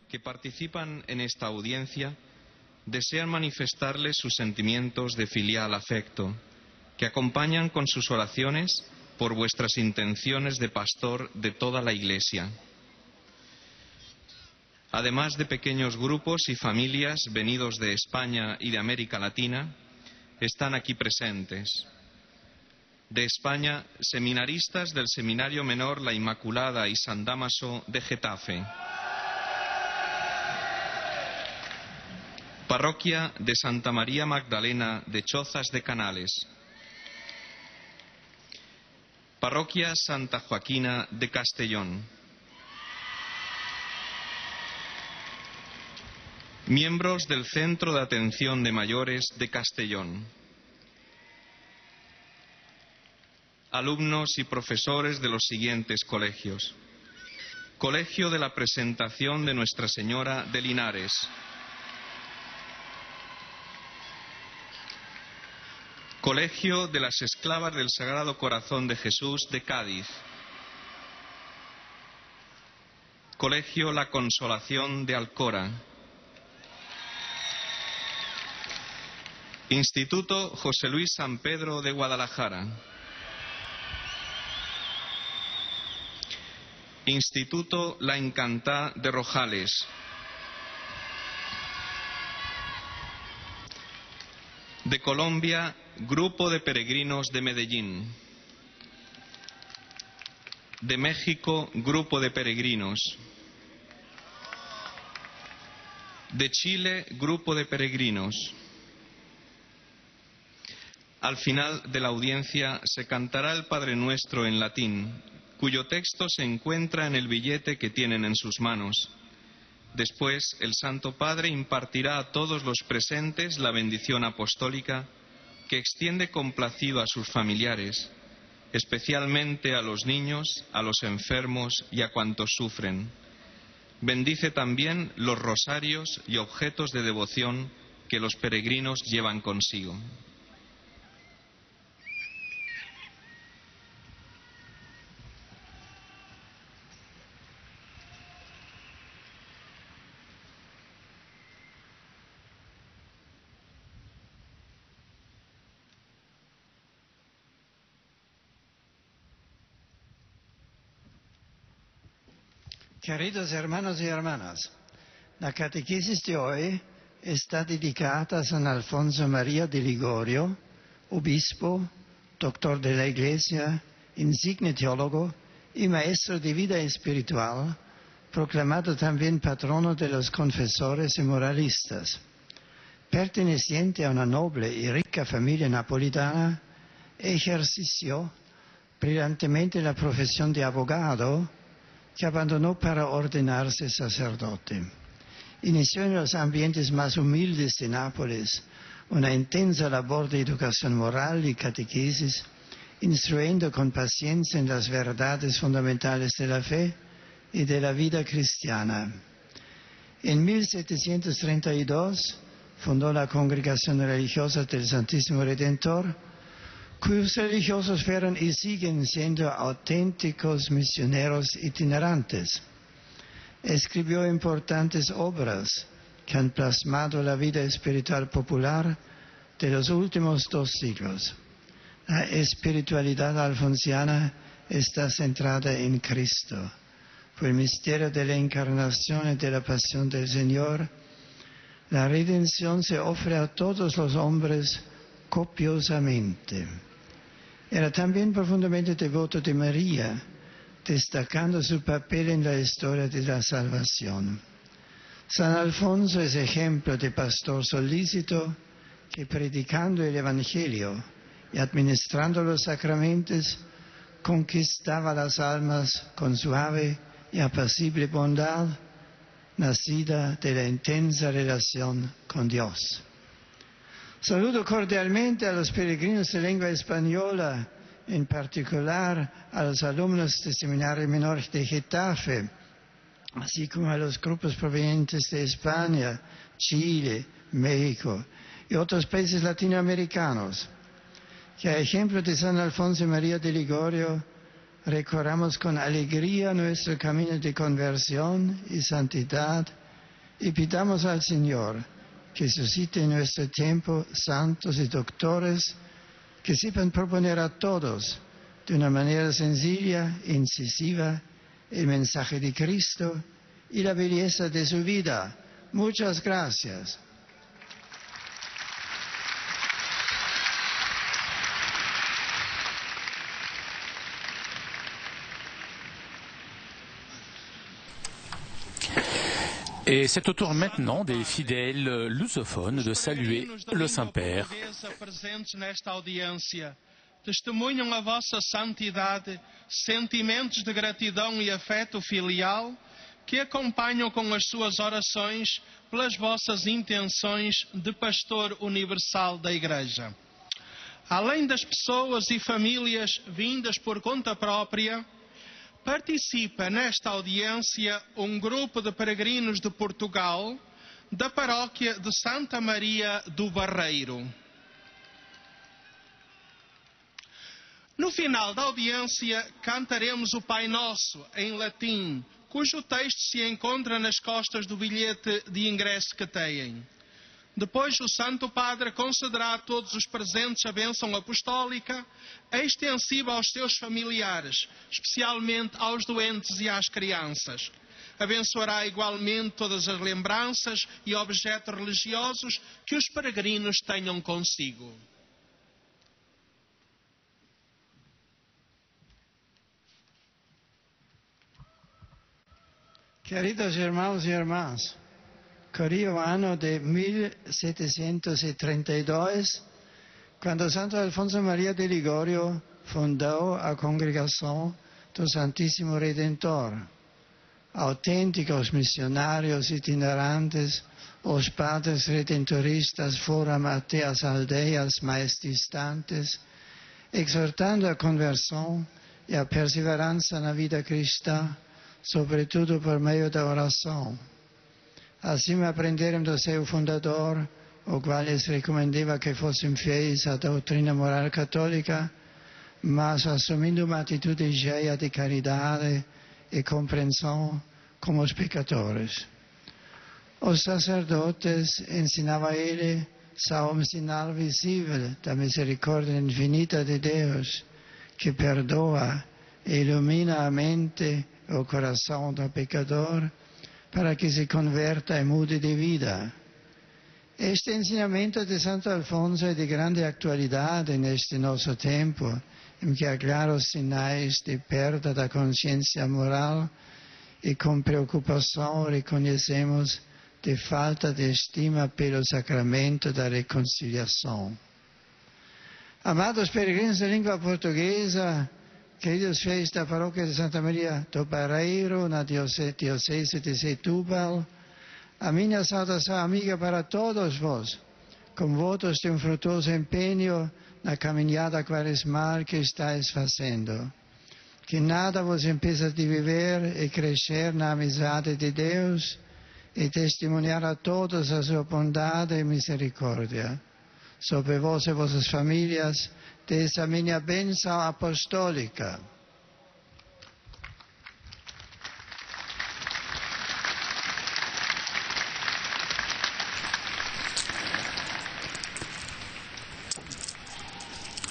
Que participan en esta audiencia desean manifestarles sus sentimientos de filial afecto, que acompañan con sus oraciones por vuestras intenciones de pastor de toda la Iglesia. Además de pequeños grupos y familias venidos de España y de América Latina, están aquí presentes. De España, seminaristas del Seminario Menor La Inmaculada y San Dámaso de Getafe. Parroquia de Santa María Magdalena de Chozas de Canales. Parroquia Santa Joaquina de Castellón. Miembros del Centro de Atención de Mayores de Castellón. Alumnos y profesores de los siguientes colegios. Colegio de la Presentación de Nuestra Señora de Linares. Colegio de las Esclavas del Sagrado Corazón de Jesús de Cádiz. Colegio La Consolación de Alcora. Instituto José Luis San Pedro de Guadalajara. Instituto La Encantá de Rojales. De Colombia, Grupo de Peregrinos de Medellín. De México, Grupo de Peregrinos. De Chile, Grupo de Peregrinos. Al final de la audiencia se cantará el Padre Nuestro en latín, cuyo texto se encuentra en el billete que tienen en sus manos. Después, el Santo Padre impartirá a todos los presentes la bendición apostólica que extiende complacido a sus familiares, especialmente a los niños, a los enfermos y a cuantos sufren. Bendice también los rosarios y objetos de devoción que los peregrinos llevan consigo. Queridos hermanos y hermanas, la catequesis de hoy está dedicada a San Alfonso María de Ligorio, obispo, doctor de la Iglesia, insigne teólogo y maestro de vida espiritual, proclamado también patrono de los confesores y moralistas. Perteneciente a una noble y rica familia napolitana, ejerció brillantemente la profesión de abogado, que abandonó para ordenarse sacerdote. Inició en los ambientes más humildes de Nápoles una intensa labor de educación moral y catequesis, instruyendo con paciencia en las verdades fundamentales de la fe y de la vida cristiana. En 1732 fundó la Congregación Religiosa del Santísimo Redentor, cuyos religiosos fueron y siguen siendo auténticos misioneros itinerantes. Escribió importantes obras que han plasmado la vida espiritual popular de los últimos 2 siglos. La espiritualidad alfonsiana está centrada en Cristo. Por el misterio de la encarnación y de la pasión del Señor, la redención se ofrece a todos los hombres copiosamente. Era también profundamente devoto de María, destacando su papel en la historia de la salvación. San Alfonso es ejemplo de pastor solícito que, predicando el Evangelio y administrando los sacramentos, conquistaba las almas con suave y apacible bondad, nacida de la intensa relación con Dios. Saludo cordialmente a los peregrinos de lengua española, en particular a los alumnos del Seminario Menor de Getafe, así como a los grupos provenientes de España, Chile, México y otros países latinoamericanos, que a ejemplo de San Alfonso María de Ligorio recorramos con alegría nuestro camino de conversión y santidad y pidamos al Señor que suscite en nuestro tiempo santos y doctores que sepan proponer a todos de una manera sencilla e incisiva el mensaje de Cristo y la belleza de su vida. Muchas gracias. Et c'est au tour maintenant des fidèles lusophones de saluer le Saint-Père. Testemunham a vossa santidade, sentimentos de gratidão e afeto filial que acompanham com as suas orações pelas vossas intenções de pastor universal da Igreja. Além das pessoas e famílias vindas por conta própria, participa nesta audiência um grupo de peregrinos de Portugal, da paróquia de Santa Maria do Barreiro. No final da audiência, cantaremos o Pai Nosso, em latim, cujo texto se encontra nas costas do bilhete de ingresso que têm. Depois, o Santo Padre concederá a todos os presentes a bênção apostólica, extensiva aos seus familiares, especialmente aos doentes e às crianças. Abençoará igualmente todas as lembranças e objetos religiosos que os peregrinos tenham consigo. Queridos hermanos y hermanas, corría año de 1732, cuando Santo Alfonso María de Ligorio fundó a Congregación do Santísimo Redentor. Auténticos missionarios itinerantes, os padres redentoristas foram até as aldeias mais distantes, exortando a conversão e a perseverança na vida cristã, sobretudo por meio da oração. Assim aprenderam do seu fundador, o qual lhes recomendava que fossem fiéis à doutrina moral católica, mas assumindo uma atitude cheia de caridade e compreensão como os pecadores. Os sacerdotes ensinavam a ele só um sinal visível da misericórdia infinita de Deus, que perdoa e ilumina a mente e o coração do pecador para que se converta e mude de vida. Este ensinamento de Santo Alfonso é de grande atualidade neste nosso tempo, em que há claros sinais de perda da consciência moral e com preocupação reconhecemos de falta de estima pelo sacramento da reconciliação. Amados peregrinos de língua portuguesa, queridos fiéis da paróquia de Santa Maria do Barreiro, na diocese de Setúbal, a minha saudação amiga para todos vós, com votos de frutuoso empenho na caminhada quaresmal que estáis fazendo. Que nada vos impeça de viver e crescer na amizade de Deus e testemunhar a todos a sua bondade e misericórdia. Sobre vós e vossas famílias, dessa minha bênção apostólica.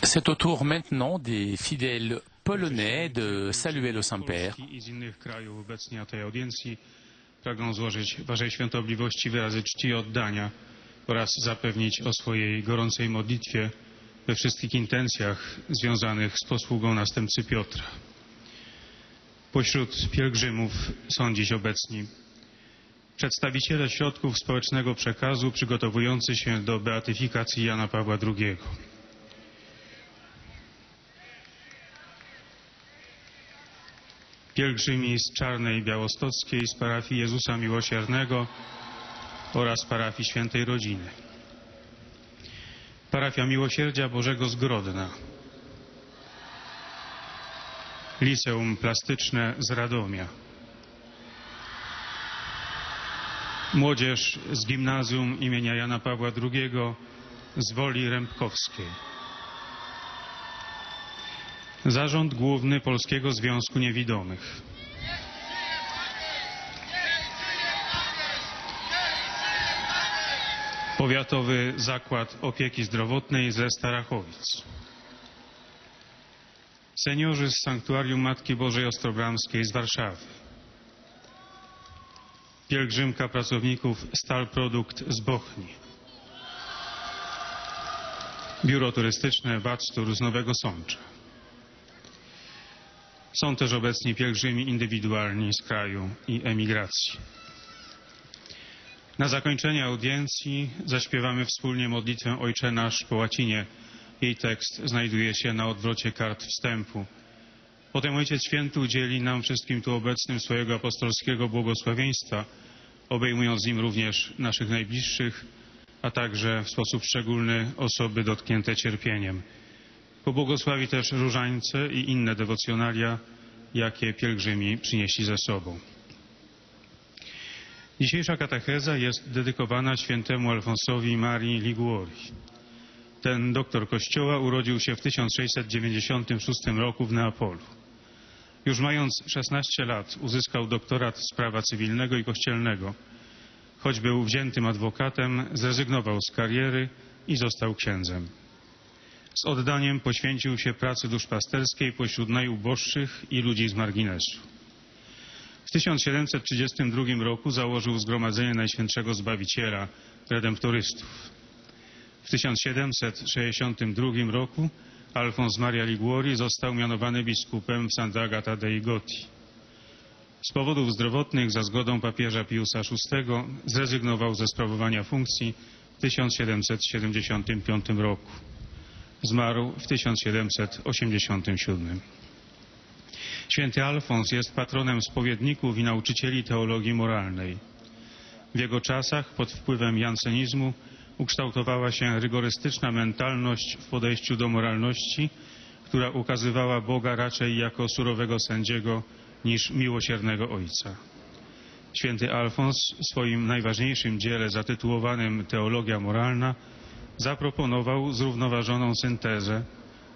C'est au tour maintenant des fidèles polonais de saluer le Saint-Père. I z innych krajów obecnie na tej audiencji pragną złożyć Waszej Świętobliwości wyrazy czci i oddania oraz zapewnić o swojej gorącej modlitwie we wszystkich intencjach związanych z posługą następcy Piotra. Pośród pielgrzymów są dziś obecni przedstawiciele środków społecznego przekazu przygotowujący się do beatyfikacji Jana Pawła II. Pielgrzymi z Czarnej Białostockiej, z parafii Jezusa Miłosiernego oraz parafii Świętej Rodziny. Parafia Miłosierdzia Bożego z Grodna. Liceum Plastyczne z Radomia. Młodzież z Gimnazjum imienia Jana Pawła II z Woli Rębkowskiej. Zarząd Główny Polskiego Związku Niewidomych. Powiatowy Zakład Opieki Zdrowotnej ze Starachowic. Seniorzy z Sanktuarium Matki Bożej Ostrobramskiej z Warszawy. Pielgrzymka pracowników Stal Produkt z Bochni. Biuro Turystyczne Bactur z Nowego Sącza. Są też obecni pielgrzymi indywidualni z kraju i emigracji. Na zakończenie audiencji zaśpiewamy wspólnie modlitwę Ojcze Nasz po łacinie. Jej tekst znajduje się na odwrocie kart wstępu. Potem Ojciec Święty udzieli nam wszystkim tu obecnym swojego apostolskiego błogosławieństwa, obejmując nim również naszych najbliższych, a także w sposób szczególny osoby dotknięte cierpieniem. Pobłogosławi też różańce i inne dewocjonalia, jakie pielgrzymi przynieśli ze sobą. Dzisiejsza katecheza jest dedykowana świętemu Alfonsowi Marii Liguori. Ten doktor Kościoła urodził się w 1696 roku w Neapolu. Już mając 16 lat uzyskał doktorat z prawa cywilnego i kościelnego. Choć był wziętym adwokatem, zrezygnował z kariery i został księdzem. Z oddaniem poświęcił się pracy duszpasterskiej pośród najuboższych i ludzi z marginesu. W 1732 roku założył Zgromadzenie Najświętszego Zbawiciela, redemptorystów. W 1762 roku Alfons Maria Liguori został mianowany biskupem w Sant'Agata dei Goti. Z powodów zdrowotnych za zgodą papieża Piusa VI zrezygnował ze sprawowania funkcji w 1775 roku. Zmarł w 1787. Święty Alfons jest patronem spowiedników i nauczycieli teologii moralnej. W jego czasach pod wpływem jansenizmu ukształtowała się rygorystyczna mentalność w podejściu do moralności, która ukazywała Boga raczej jako surowego sędziego niż miłosiernego Ojca. Święty Alfons w swoim najważniejszym dziele zatytułowanym Teologia moralna zaproponował zrównoważoną syntezę,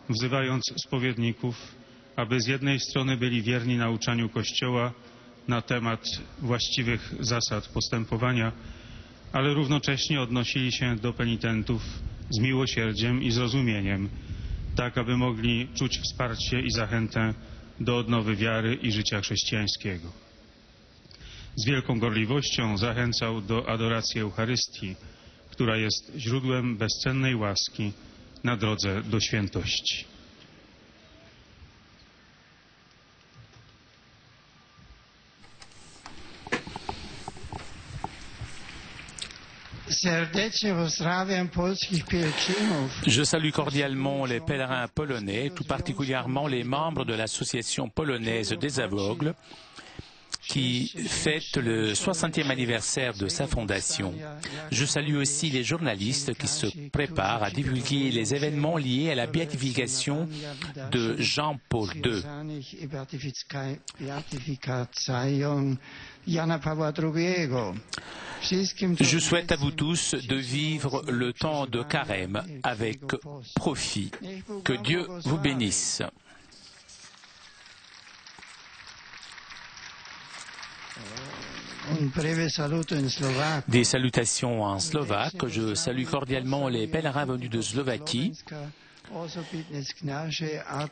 wzywając spowiedników, aby z jednej strony byli wierni nauczaniu Kościoła na temat właściwych zasad postępowania, ale równocześnie odnosili się do penitentów z miłosierdziem i zrozumieniem, tak aby mogli czuć wsparcie i zachętę do odnowy wiary i życia chrześcijańskiego. Z wielką gorliwością zachęcał do adoracji Eucharystii, która jest źródłem bezcennej łaski na drodze do świętości. Je salue cordialement les pèlerins polonais, tout particulièrement les membres de l'Association polonaise des aveugles, qui fête le 60e anniversaire de sa fondation. Je salue aussi les journalistes qui se préparent à divulguer les événements liés à la béatification de Jean-Paul II. Je souhaite à vous tous de vivre le temps de carême avec profit. Que Dieu vous bénisse. Des salutations en slovaque. Je salue cordialement les pèlerins venus de Slovaquie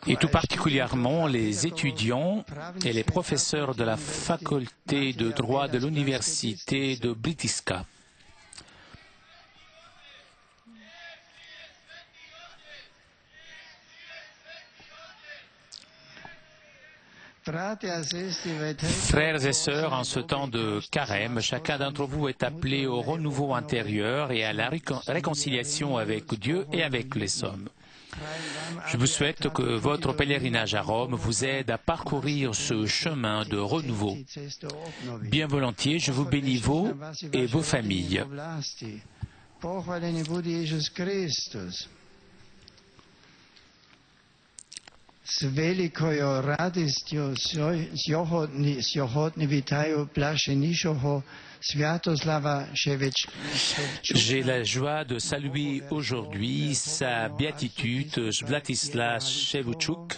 et tout particulièrement les étudiants et les professeurs de la faculté de droit de l'université de Britiska. Frères et sœurs, en ce temps de carême, chacun d'entre vous est appelé au renouveau intérieur et à la réconciliation avec Dieu et avec les hommes. Je vous souhaite que votre pèlerinage à Rome vous aide à parcourir ce chemin de renouveau. Bien volontiers, je vous bénis vous et vos familles. S velikою радістю сьогодні вітаю блаженнішого Sviatoslava Shevich. J'ai la joie de saluer aujourd'hui sa béatitude Svjatoslav Shevchuk,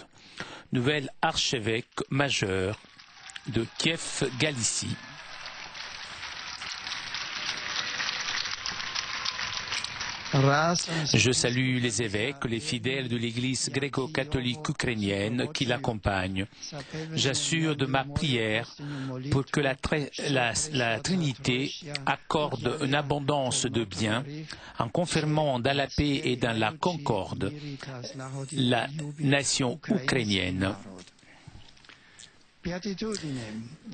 nouvel archevêque majeur de Kiev-Galicie. Je salue les évêques, les fidèles de l'Église gréco-catholique ukrainienne qui l'accompagnent. J'assure de ma prière pour que la Trinité accorde une abondance de biens en confirmant dans la paix et dans la concorde la nation ukrainienne.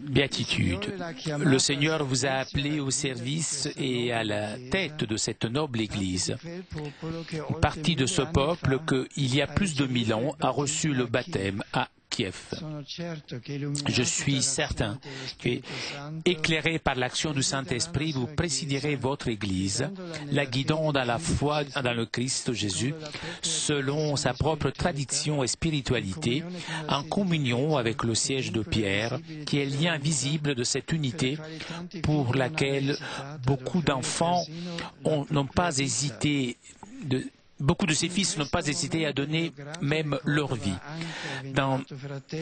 Béatitude. Le Seigneur vous a appelé au service et à la tête de cette noble Église. Une partie de ce peuple que, il y a plus de 1000 ans, a reçu le baptême à Kiev. Je suis certain que, éclairé par l'action du Saint-Esprit, vous présiderez votre Église, la guidant dans la foi dans le Christ Jésus, selon sa propre tradition et spiritualité, en communion avec le siège de Pierre, qui est le lien visible de cette unité pour laquelle beaucoup d'enfants n'ont pas hésité Beaucoup de ses fils n'ont pas hésité à donner même leur vie. Dans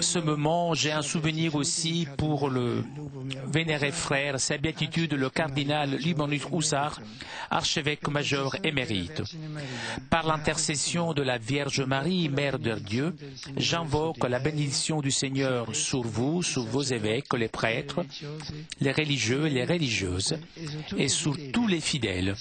ce moment, j'ai un souvenir aussi pour le vénéré frère, sa béatitude, le cardinal Libanus Houssard, archevêque majeur émérite. Par l'intercession de la Vierge Marie, Mère de Dieu, j'invoque la bénédiction du Seigneur sur vous, sur vos évêques, les prêtres, les religieux et les religieuses, et sur tous les fidèles.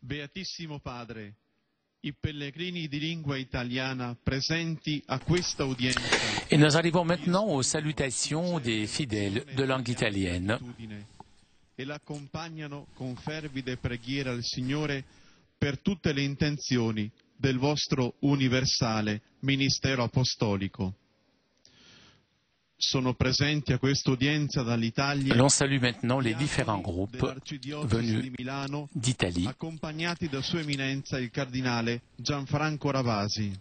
Beatissimo Padre, i pellegrini di lingua italiana presenti a questa udienza. Et nous arrivons maintenant aux salutations des fidèles de langue italienne. E l'accompagnano con fervide preghiere al Signore per tutte le intenzioni del vostro universale ministero apostolico. Sono presenti a questa udienza dall'Italia. L'on salue maintenant les différents groupes venus d'Italie. Accompagnati da Sua Eminenza il Cardinale Gianfranco Ravasi.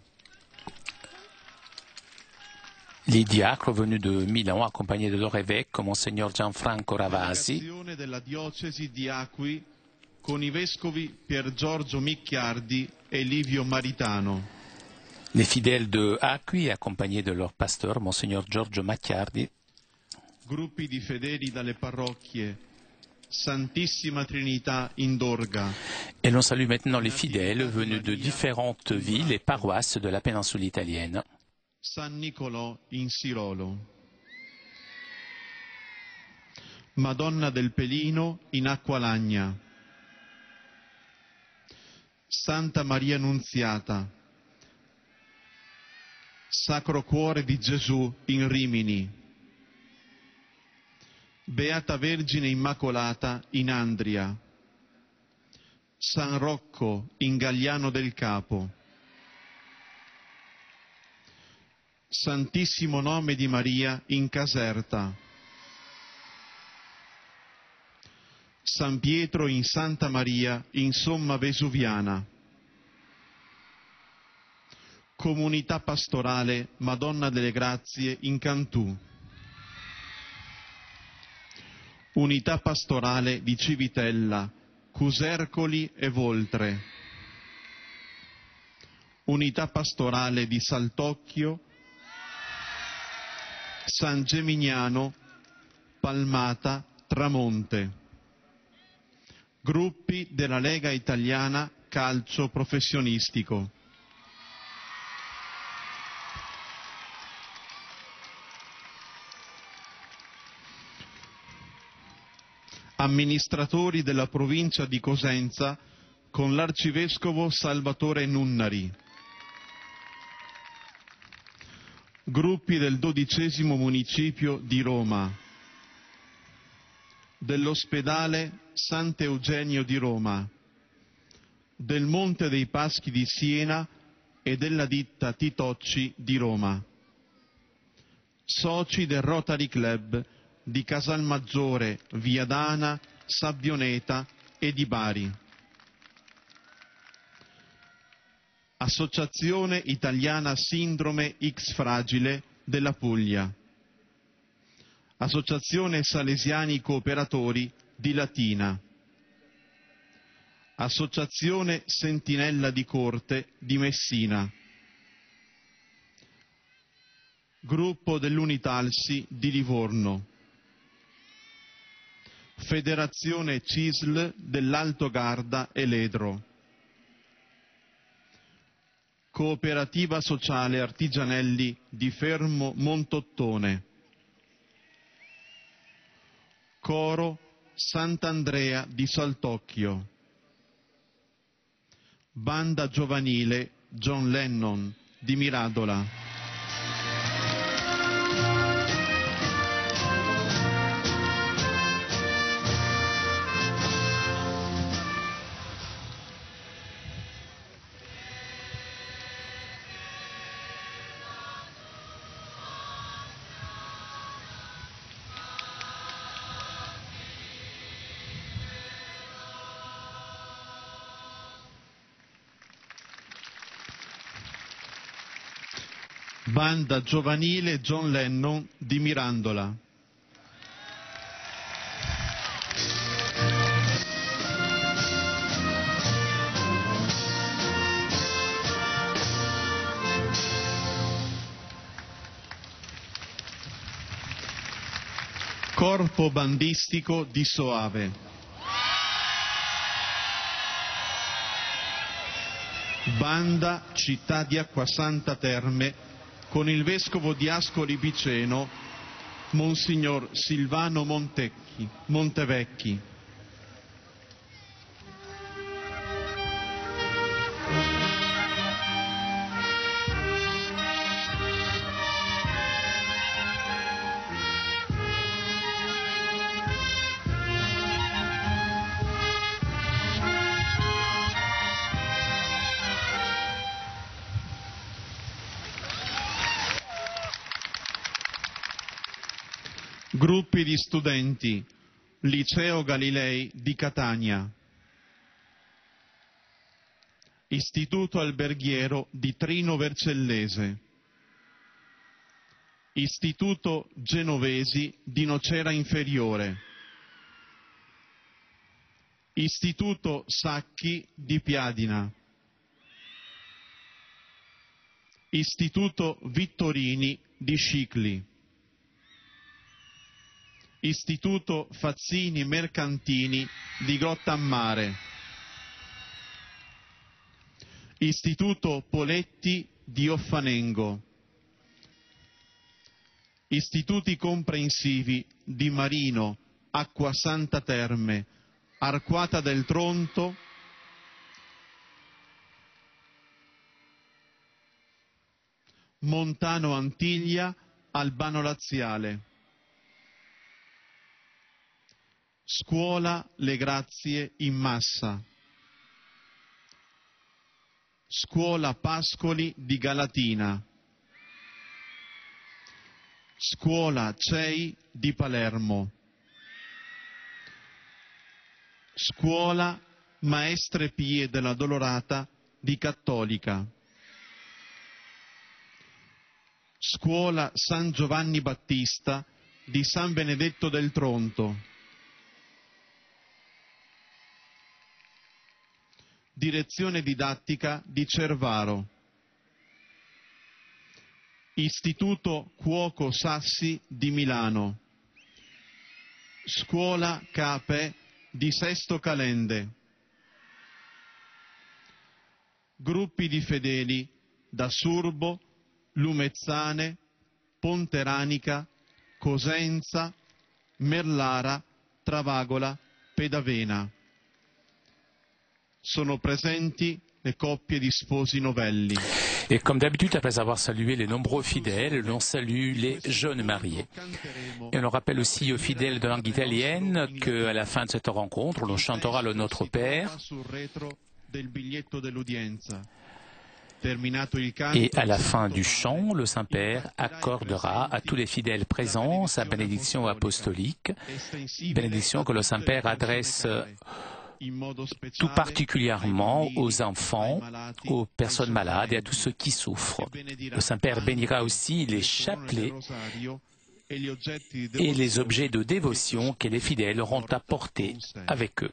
Les diacres venus de Milan, accompagnés de leur évêque, Monseigneur Gianfranco Ravasi. Delegazione della diocesi di Acqui con i vescovi Pier Giorgio Micchiardi e Livio Maritano. Les fidèles de Acqui, accompagnés de leur pasteur, Monseigneur Giorgio Macchiardi. Gruppi di fedeli dalle parrocchie Santissima Trinità in Dorga. Et l'on salue maintenant les fidèles venus de différentes villes et paroisses de la péninsule italienne. San Nicolò in Sirolo. Madonna del Pelino in Acqualagna. Santa Maria Annunziata. Sacro Cuore di Gesù in Rimini. Beata Vergine Immacolata in Andria. San Rocco in Gagliano del Capo. Santissimo Nome di Maria in Caserta. San Pietro in Santa Maria in Somma Vesuviana. Comunità pastorale Madonna delle Grazie in Cantù. Unità pastorale di Civitella, Cusercoli e Voltre. Unità pastorale di Saltocchio, San Gemignano, Palmata, Tramonte. Gruppi della Lega Italiana Calcio Professionistico. Amministratori della provincia di Cosenza con l'arcivescovo Salvatore Nunnari. Gruppi del 12° municipio di Roma, dell'ospedale Sant'Eugenio di Roma, del Monte dei Paschi di Siena e della ditta Titocci di Roma, soci del Rotary Club di Casalmaggiore, Viadana, Sabbioneta e di Bari. Associazione Italiana Sindrome X Fragile della Puglia. Associazione Salesiani Cooperatori di Latina. Associazione Sentinella di Corte di Messina. Gruppo dell'Unitalsi di Livorno. Federazione CISL dell'Alto Garda e Ledro. Cooperativa Sociale Artigianelli di Fermo Montottone. Coro Sant'Andrea di Saltocchio. Banda giovanile John Lennon di Miradola. Banda giovanile John Lennon di Mirandola. Corpo bandistico di Soave. Banda Città di Acquasanta Terme con il vescovo di Ascoli Piceno, Monsignor Silvano Montevecchi. gruppi di studenti, Liceo Galilei di Catania, Istituto Alberghiero di Trino Vercellese, Istituto Genovesi di Nocera Inferiore, Istituto Sacchi di Piadina, Istituto Vittorini di Scicli, Istituto Fazzini Mercantini di Grottammare, Istituto Poletti di Offanengo, Istituti comprensivi di Marino, Acquasanta Terme, Arquata del Tronto, Montano Antiglia, Albano Laziale, Scuola Le Grazie in Massa, Scuola Pascoli di Galatina, Scuola CEI di Palermo, Scuola Maestre Pie della Dolorata di Cattolica, Scuola San Giovanni Battista di San Benedetto del Tronto, Direzione Didattica di Cervaro, Istituto Cuoco Sassi di Milano, Scuola Cape di Sesto Calende, gruppi di fedeli da Surbo, Lumezzane, Ponteranica, Cosenza, Merlara, Travagola, Pedavena. Sono presenti le coppie di sposi novelli. Et comme d'habitude, après avoir salué les nombreux fidèles, l'on salue les jeunes mariés. Et on rappelle aussi aux fidèles de langue italienne qu'à la fin de cette rencontre, l'on chantera le Notre Père. Et à la fin du chant, le Saint-Père accordera à tous les fidèles présents sa bénédiction apostolique, bénédiction que le Saint-Père adresse tout particulièrement aux enfants, aux personnes malades et à tous ceux qui souffrent. Le Saint-Père bénira aussi les chapelets et les objets de dévotion que les fidèles auront apportés avec eux.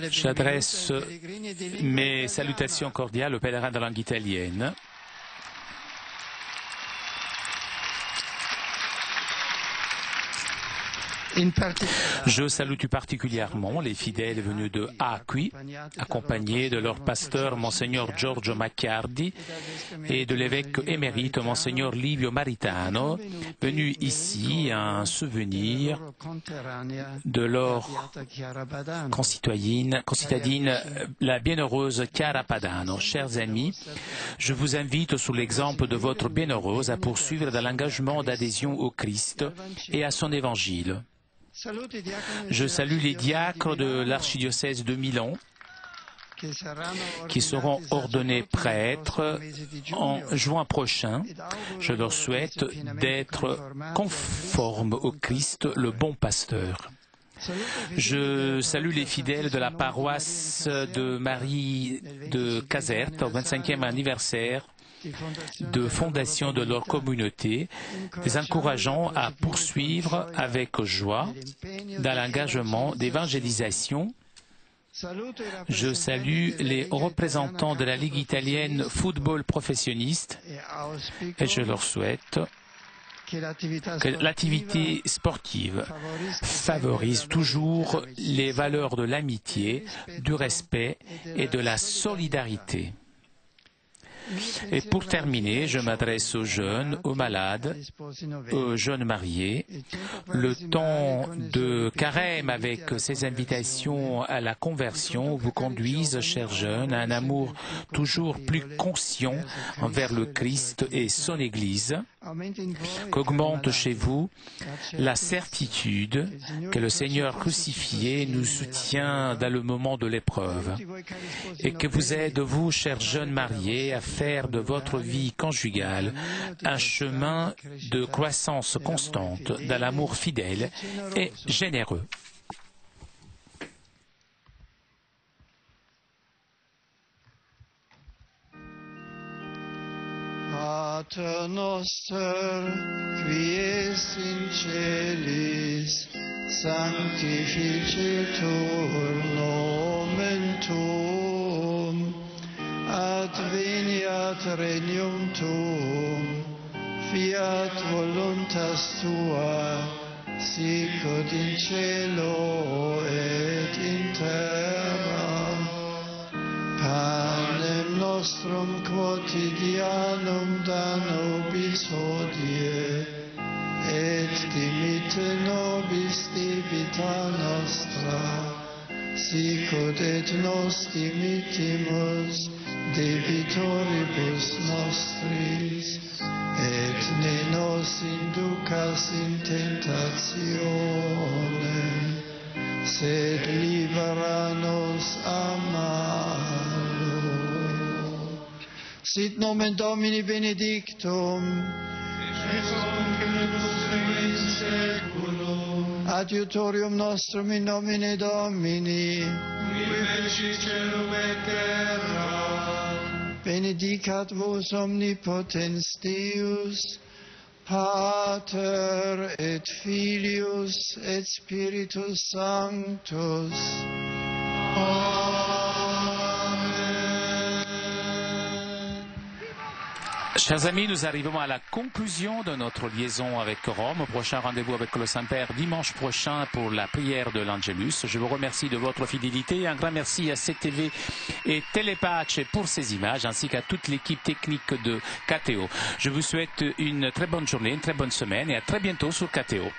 J'adresse mes salutations cordiales aux pèlerins de langue italienne. Je salue tout particulièrement les fidèles venus de Acqui, accompagnés de leur pasteur Monseigneur Giorgio Macchiardi et de l'évêque émérite Monseigneur Livio Maritano, venus ici en souvenir de leur concitadine, la bienheureuse Chiara Padano. Chers amis, je vous invite sous l'exemple de votre bienheureuse à poursuivre dans l'engagement d'adhésion au Christ et à son évangile. Je salue les diacres de l'archidiocèse de Milan qui seront ordonnés prêtres en juin prochain. Je leur souhaite d'être conformes au Christ, le bon pasteur. Je salue les fidèles de la paroisse de Marie de Caserte au 25e anniversaire de fondation de leur communauté, les encourageant à poursuivre avec joie dans l'engagement d'évangélisation. Je salue les représentants de la Ligue italienne football professionniste et je leur souhaite que l'activité sportive favorise toujours les valeurs de l'amitié, du respect et de la solidarité. Et pour terminer, je m'adresse aux jeunes, aux malades, aux jeunes mariés. Le temps de carême avec ces invitations à la conversion vous conduisent, chers jeunes, à un amour toujours plus conscient envers le Christ et son Église, qu'augmente chez vous la certitude que le Seigneur crucifié nous soutient dans le moment de l'épreuve et que vous aide, vous, chers jeunes mariés, à faire de votre vie conjugale un chemin de croissance constante dans l'amour fidèle et généreux. Pater noster, qui es in celis, sanctificetur nomen tuum, adveniat regnum tuum, fiat voluntas tua, sicut in cielo et in terra. Panem nostrum quotidianum da nobis hodie, et dimitte nobis debita nostra, sicut et nos dimittimus debitoribus nostris, et ne nos inducas in tentationem, sed libera nos a malo. Sit nomen Domini benedictum, adiutorium nostrum in nomine Domini, qui fecit celum et terra, benedicat vos omnipotens Deus, Pater et Filius et Spiritus Sanctus. Chers amis, nous arrivons à la conclusion de notre liaison avec Rome. Au prochain rendez-vous avec le Saint-Père dimanche prochain pour la prière de l'Angelus. Je vous remercie de votre fidélité. Un grand merci à CTV et Telepace pour ces images, ainsi qu'à toute l'équipe technique de KTO. Je vous souhaite une très bonne journée, une très bonne semaine et à très bientôt sur KTO.